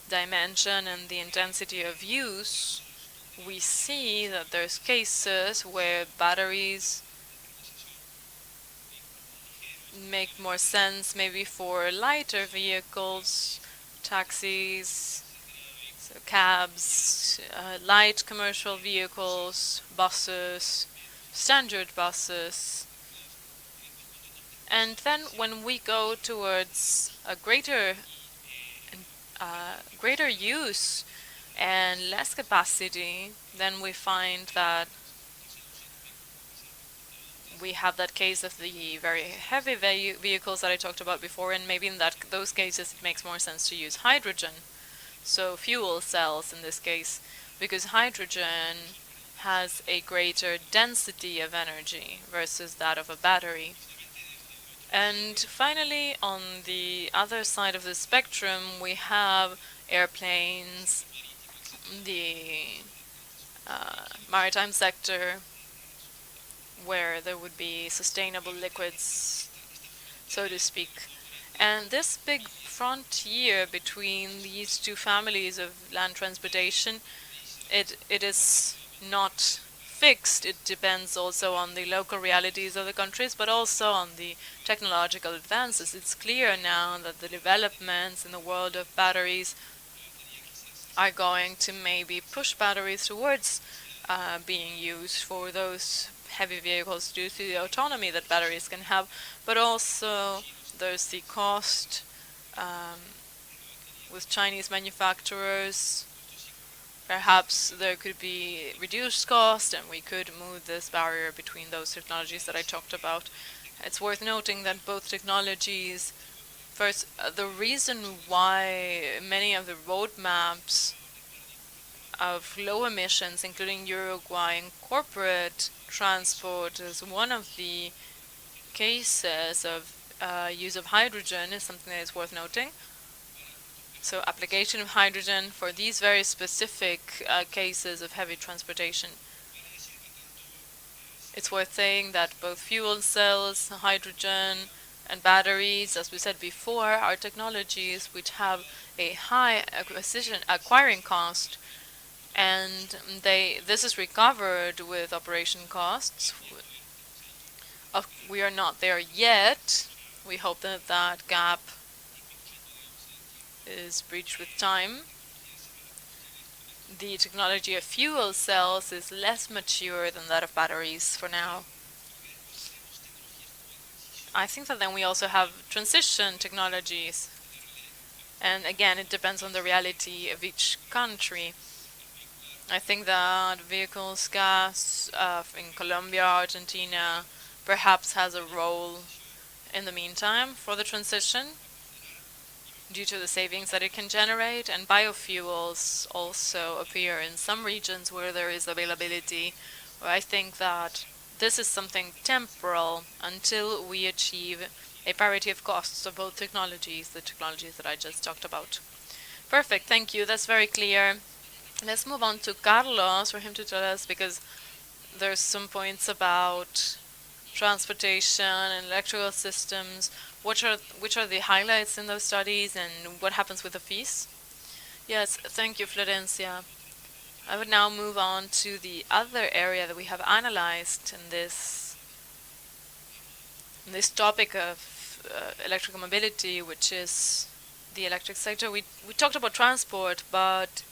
dimension and the intensity of use, we see that there's cases where batteries make more sense maybe for lighter vehicles, taxis, so cabs, light commercial vehicles, buses, standard buses. And then when we go towards a greater use and less capacity, then we find that we have that case of the very heavy vehicles that I talked about before, and maybe in those cases it makes more sense to use hydrogen. So fuel cells in this case, because hydrogen has a greater density of energy versus that of a battery. And finally, on the other side of the spectrum, we have airplanes, the maritime sector, where there would be sustainable liquids, so to speak. And this big frontier between these two families of land transportation, it is not fixed. It depends also on the local realities of the countries, but also on the technological advances. It's clear now that the developments in the world of batteries are going to maybe push batteries towards being used for those heavy vehicles due to the autonomy that batteries can have, but also there's the cost with Chinese manufacturers. Perhaps there could be reduced cost and we could move this barrier between those technologies that I talked about. It's worth noting that both technologies, first, the reason why many of the roadmaps of low emissions, including Uruguay and corporate transport, is one of the cases of use of hydrogen is something that is worth noting. So application of hydrogen for these very specific cases of heavy transportation. It's worth saying that both fuel cells, hydrogen, and batteries, as we said before, are technologies which have a high acquiring cost, and this is recovered with operation costs. We are not there yet. We hope that that gap is breached with time. The technology of fuel cells is less mature than that of batteries for now. I think that then we also have transition technologies. And again, it depends on the reality of each country. I think that vehicles gas in Colombia, Argentina, perhaps has a role in the meantime for the transition. due to the savings that it can generate, and biofuels also appear in some regions where there is availability, where I think that this is something temporal until we achieve a parity of costs of both technologies, the technologies that I just talked about. Perfect, thank you, that's very clear. Let's move on to Carlos for him to tell us, because there's some points about transportation and electrical systems. Which are the highlights in those studies, and what happens with the fees? Yes, thank you, Florencia. I would now move on to the other area that we have analyzed in this topic of electrical mobility, which is the electric sector. We talked about transport, but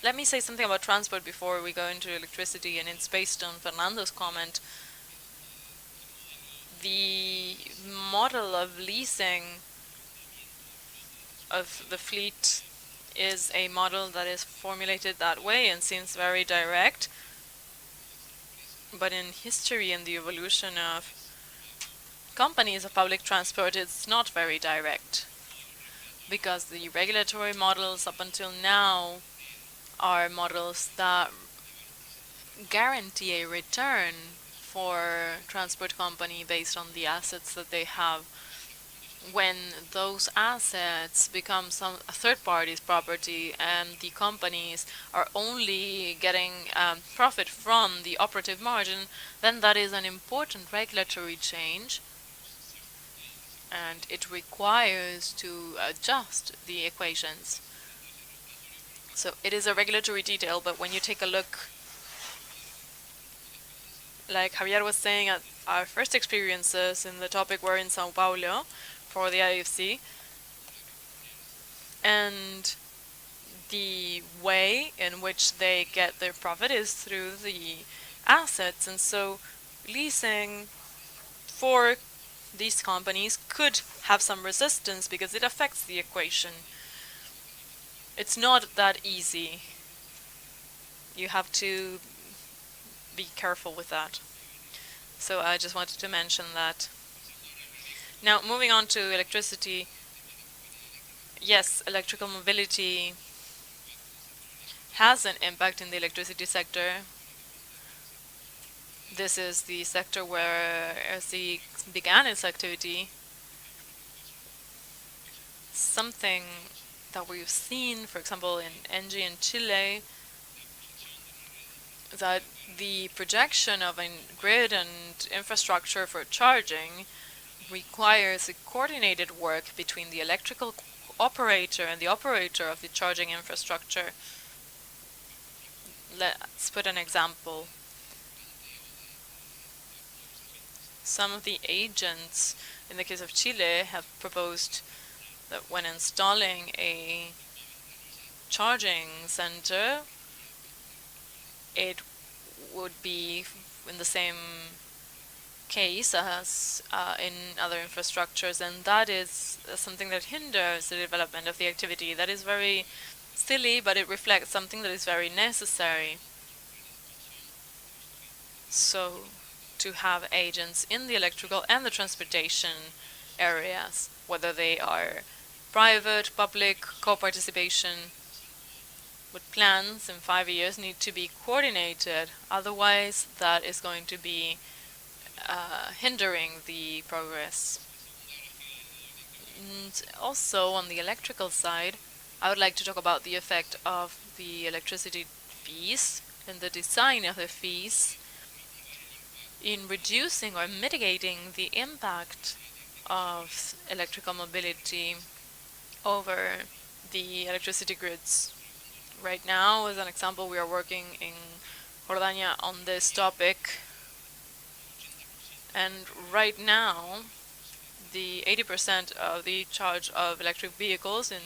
let me say something about transport before we go into electricity, and it's based on Fernando's comment. The model of leasing of the fleet is a model that is formulated that way and seems very direct. But in history and the evolution of companies of public transport, it's not very direct, because the regulatory models up until now are models that guarantee a return for transport company based on the assets that they have. When those assets become a third party's property and the companies are only getting profit from the operative margin, then that is an important regulatory change, and it requires to adjust the equations. So it is a regulatory detail, but when you take a look, like Javier was saying, at our first experiences in the topic were in Sao Paulo for the IFC, and the way in which they get their profit is through the assets, and so leasing for these companies could have some resistance because it affects the equation. It's not that easy. You have to be careful with that. So I just wanted to mention that. Now, moving on to electricity. Yes, electrical mobility has an impact in the electricity sector. This is the sector where SE began its activity. Something that we've seen, for example, in ENGIE in Chile, that the projection of a grid and infrastructure for charging requires a coordinated work between the electrical operator and the operator of the charging infrastructure. Let's put an example. Some of the agents, in the case of Chile, have proposed that when installing a charging center, it would be in the same case as in other infrastructures, and that is something that hinders the development of the activity. That is very silly, but it reflects something that is very necessary. So, to have agents in the electrical and the transportation areas, whether they are private, public, co-participation, with plans in 5 years need to be coordinated. Otherwise, that is going to be hindering the progress. And also, on the electrical side, I would like to talk about the effect of the electricity fees and the design of the fees in reducing or mitigating the impact of electrical mobility over the electricity grids. Right now, as an example, we are working in Jordania on this topic, and right now the 80% of the charge of electric vehicles in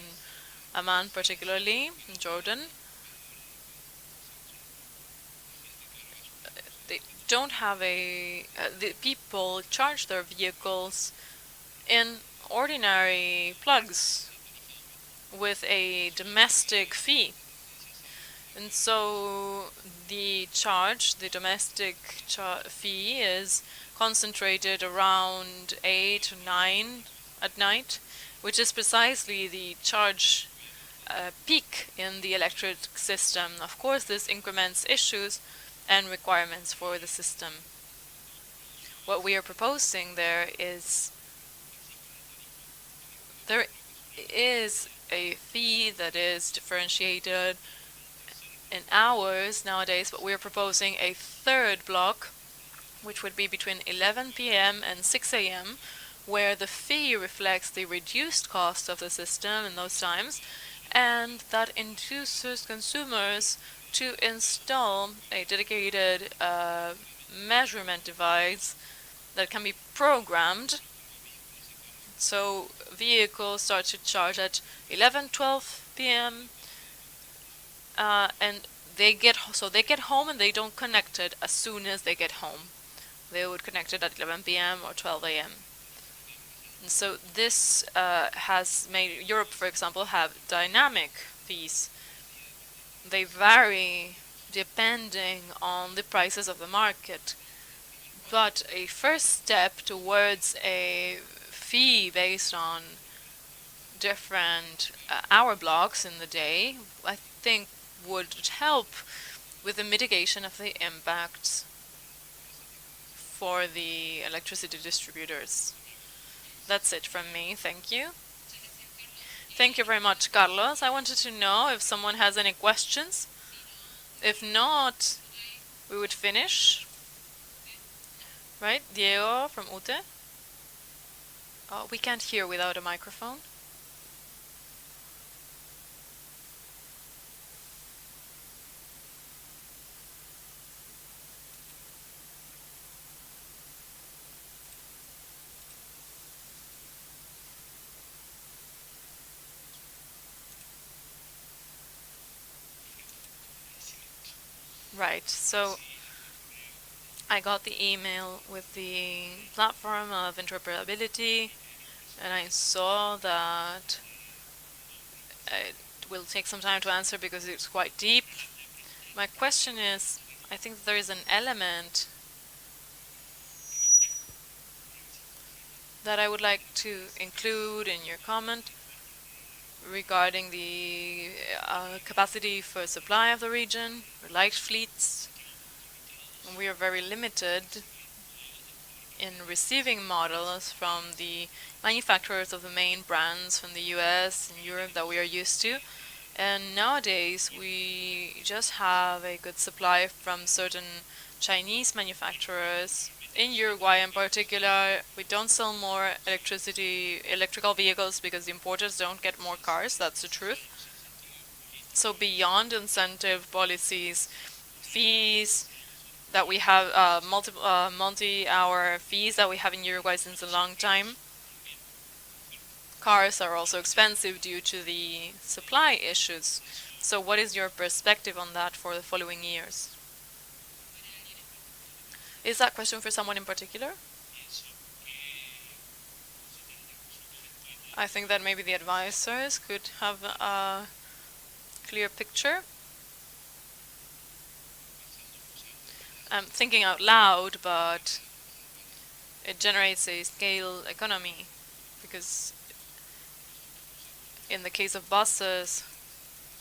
Amman, particularly in Jordan, they don't have the people charge their vehicles in ordinary plugs with a domestic fee. And so the domestic fee is concentrated around 8 or 9 at night, which is precisely the charge peak in the electric system. Of course, this increments issues and requirements for the system. What we are proposing there is a fee that is differentiated in hours nowadays, but we're proposing a third block, which would be between 11 p.m. and 6 a.m., where the fee reflects the reduced cost of the system in those times, and that induces consumers to install a dedicated measurement device that can be programmed. So vehicles start to charge at 11-12 p.m. And they get home and they don't connect it as soon as they get home. They would connect it at 11 p.m. or 12 a.m. And so this has made Europe, for example, have dynamic fees. They vary depending on the prices of the market. But a first step towards a fee based on different hour blocks in the day, I think would help with the mitigation of the impacts for the electricity distributors. That's it from me. Thank you. Thank you very much, Carlos. I wanted to know if someone has any questions. If not, we would finish. Right? Diego from UTE? Oh, we can't hear without a microphone. Right, so I got the email with the platform of interoperability, and I saw that it will take some time to answer because it's quite deep. My question is, I think there is an element that I would like to include in your comment regarding the capacity for supply of the region, light fleets. We are very limited in receiving models from the manufacturers of the main brands from the US and Europe that we are used to. And nowadays we just have a good supply from certain Chinese manufacturers. In Uruguay in particular, we don't sell more electrical vehicles because the importers don't get more cars, that's the truth. So beyond incentive policies, fees that we have, multi-hour fees that we have in Uruguay since a long time, cars are also expensive due to the supply issues. So what is your perspective on that for the following years? Is that question for someone in particular? I think that maybe the advisors could have a clear picture. I'm thinking out loud, but it generates a scale economy because in the case of buses,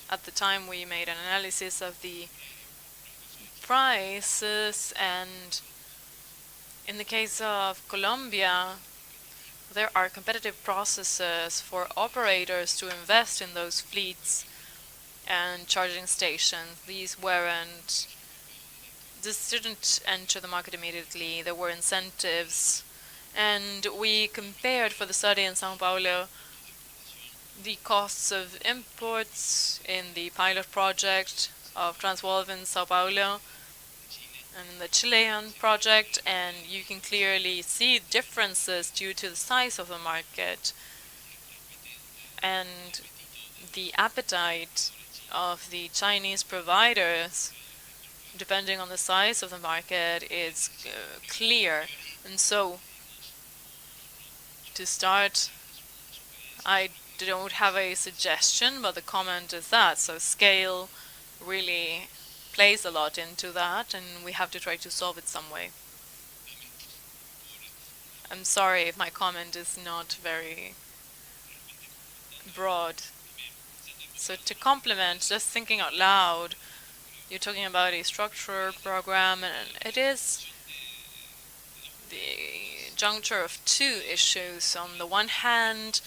at the time we made an analysis of the prices, and in the case of Colombia, there are competitive processes for operators to invest in those fleets and charging stations. These didn't enter the market immediately. There were incentives, and we compared for the study in Sao Paulo the costs of imports in the pilot project of Transwolf in Sao Paulo and in the Chilean project, and you can clearly see differences due to the size of the market and the appetite of the Chinese providers. Depending on the size of the market, is clear. And so, to start, I don't have a suggestion, but the comment is that. So scale really plays a lot into that, and we have to try to solve it some way. I'm sorry if my comment is not very broad. So to complement, just thinking out loud, you're talking about a structured program, and it is the juncture of two issues. On the one hand,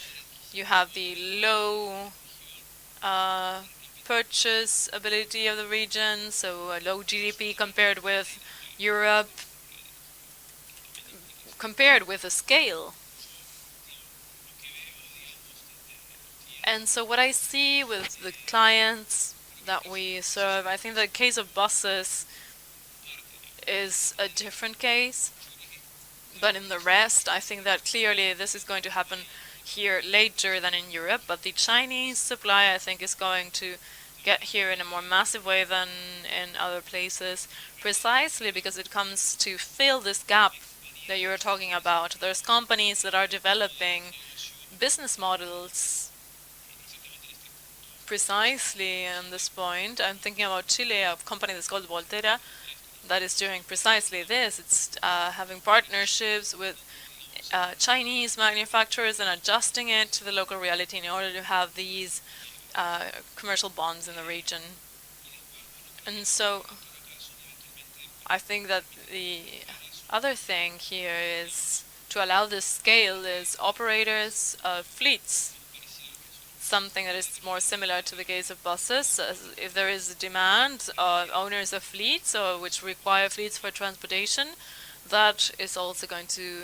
you have the low purchase ability of the region, so a low GDP compared with Europe, compared with the scale. And so what I see with the clients that we serve, I think the case of buses is a different case. But in the rest, I think that clearly this is going to happen here later than in Europe. But the Chinese supply, I think, is going to get here in a more massive way than in other places, precisely because it comes to fill this gap that you were talking about. There's companies that are developing business models precisely on this point. I'm thinking about Chile, a company that's called Voltera, that is doing precisely this. It's having partnerships with Chinese manufacturers and adjusting it to the local reality in order to have these commercial bonds in the region. And so I think that the other thing here is to allow this scale is operators of fleets, something that is more similar to the case of buses. If there is a demand of owners of fleets or which require fleets for transportation, that is also going to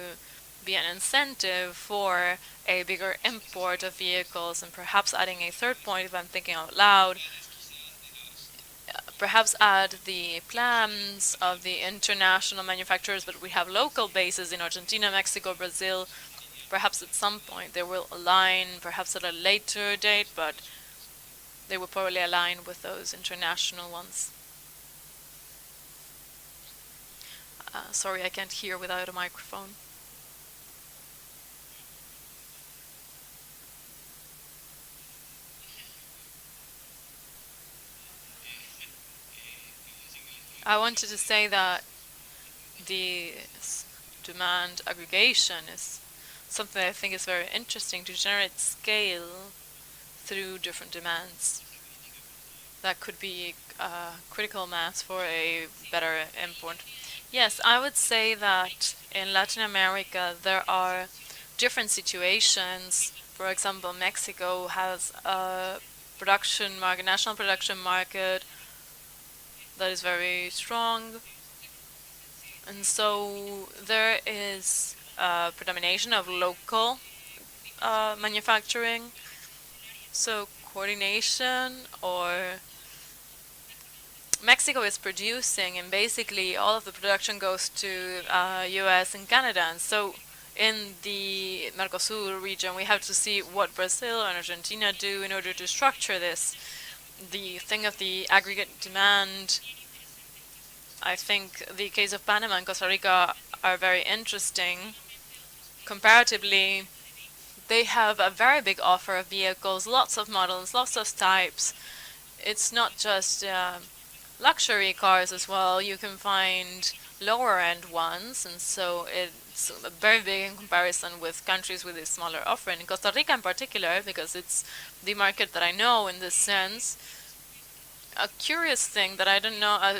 be an incentive for a bigger import of vehicles. And perhaps adding a third point, if I'm thinking out loud, perhaps add the plans of the international manufacturers, but we have local bases in Argentina, Mexico, Brazil. Perhaps at some point they will align, perhaps at a later date, but they will probably align with those international ones. Sorry, I can't hear without a microphone. I wanted to say that the demand aggregation is something I think is very interesting, to generate scale through different demands. That could be critical mass for a better import. Yes, I would say that in Latin America there are different situations. For example, Mexico has a production market, national production market that is very strong. And so there is a predomination of local manufacturing. So coordination, or Mexico is producing, and basically all of the production goes to US and Canada. And so in the Mercosur region, we have to see what Brazil and Argentina do in order to structure this. The thing of the aggregate demand, I think the case of Panama and Costa Rica are very interesting. Comparatively, they have a very big offer of vehicles, lots of models, lots of types. It's not just luxury cars as well. You can find lower end ones, and so it's very big in comparison with countries with a smaller offer. And in Costa Rica in particular, because it's the market that I know in this sense, a curious thing that I don't know, a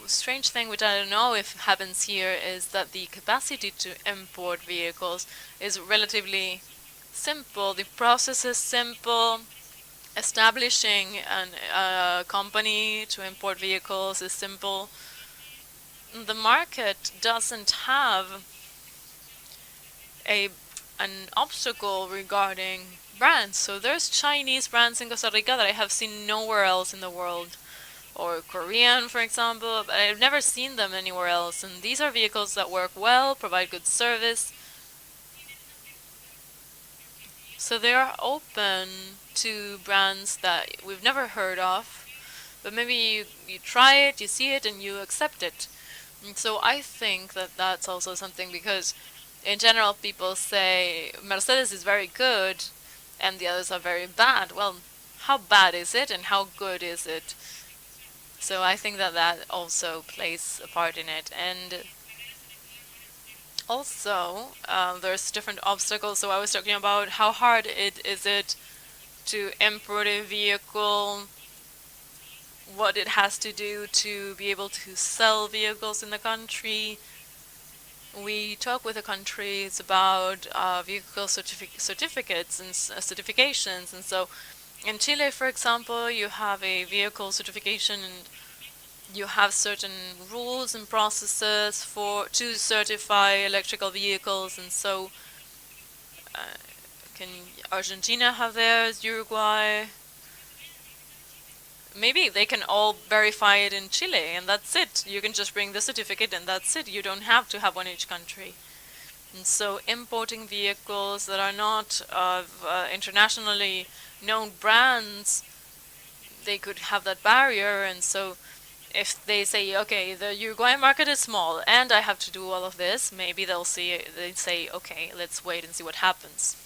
strange thing which I don't know if happens here, is that the capacity to import vehicles is relatively simple. The process is simple. Establishing a company to import vehicles is simple. The market doesn't have an obstacle regarding brands. So there's Chinese brands in Costa Rica that I have seen nowhere else in the world, or Korean, for example, but I've never seen them anywhere else. And these are vehicles that work well, provide good service. So they are open to brands that we've never heard of, but maybe you try it, you see it, and you accept it. And so I think that that's also something, because in general people say Mercedes is very good and the others are very bad. Well, how bad is it and how good is it? So I think that that also plays a part in it. And also, there's different obstacles. So I was talking about how hard it to import a vehicle, what it has to do to be able to sell vehicles in the country. We talk with the countries about vehicle certificates and certifications, and so in Chile, for example, you have a vehicle certification and you have certain rules and processes to certify electrical vehicles, and so can Argentina have theirs, Uruguay? Maybe they can all verify it in Chile, and that's it. You can just bring the certificate, and that's it. You don't have to have one in each country. And so importing vehicles that are not of internationally known brands, they could have that barrier, and so if they say, okay, the Uruguayan market is small, and I have to do all of this, maybe they'd say, okay, let's wait and see what happens.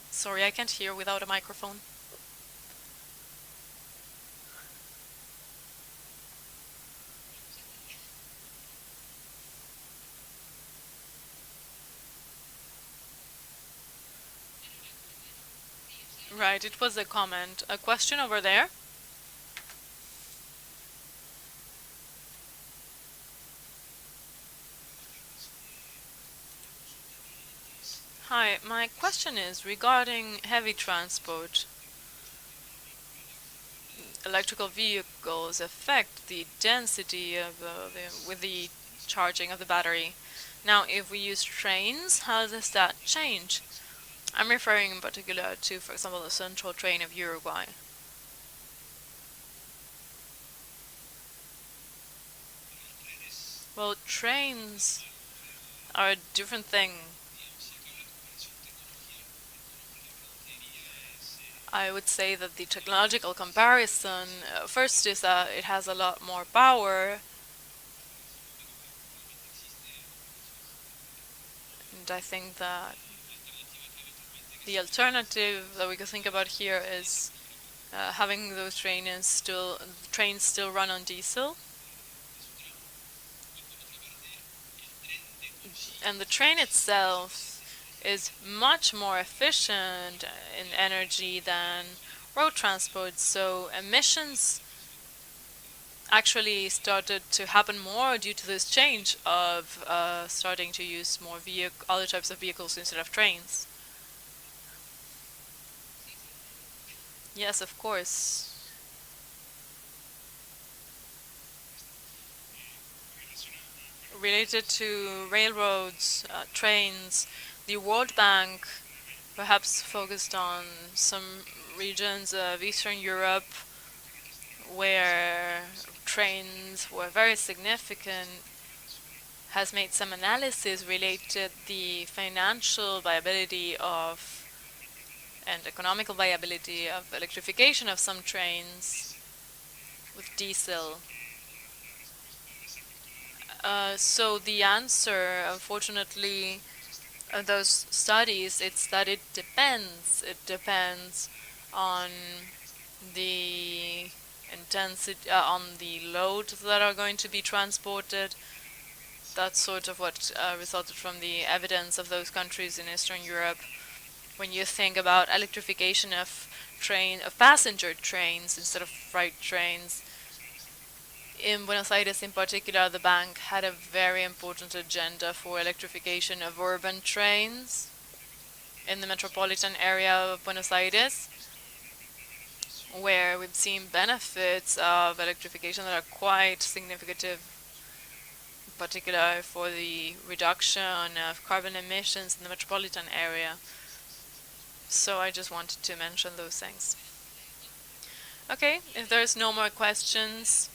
Sorry, I can't hear without a microphone. Right, it was a comment. A question over there? Hi, my question is regarding heavy transport. Electrical vehicles affect the density of with the charging of the battery. Now, if we use trains, how does that change? I'm referring in particular to, for example, the central train of Uruguay. Well, trains are a different thing. I would say that the technological comparison, first is that it has a lot more power, and I think that the alternative that we could think about here is having those trains still run on diesel. And the train itself is much more efficient in energy than road transport, so emissions actually started to happen more due to this change of starting to use more other types of vehicles instead of trains. Yes, of course. Related to railroads, trains, the World Bank perhaps focused on some regions of Eastern Europe where trains were very significant, has made some analysis related the financial viability of and economical viability of electrification of some trains with diesel. So the answer, unfortunately, of those studies, it's that it depends. It depends on the intensity, on the loads that are going to be transported. That's sort of what resulted from the evidence of those countries in Eastern Europe. When you think about electrification of passenger trains instead of freight trains, in Buenos Aires in particular, the bank had a very important agenda for electrification of urban trains in the metropolitan area of Buenos Aires, where we've seen benefits of electrification that are quite significant, in particular for the reduction of carbon emissions in the metropolitan area. So I just wanted to mention those things. Okay, if there's no more questions,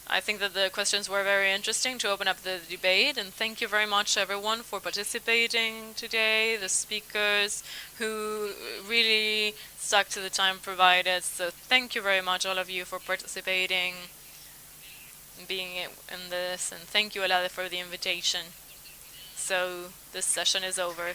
I think that the questions were very interesting to open up the debate, and thank you very much everyone for participating today, the speakers who really stuck to the time provided. So thank you very much all of you for participating and being in this, and thank you Alade for the invitation. So this session is over.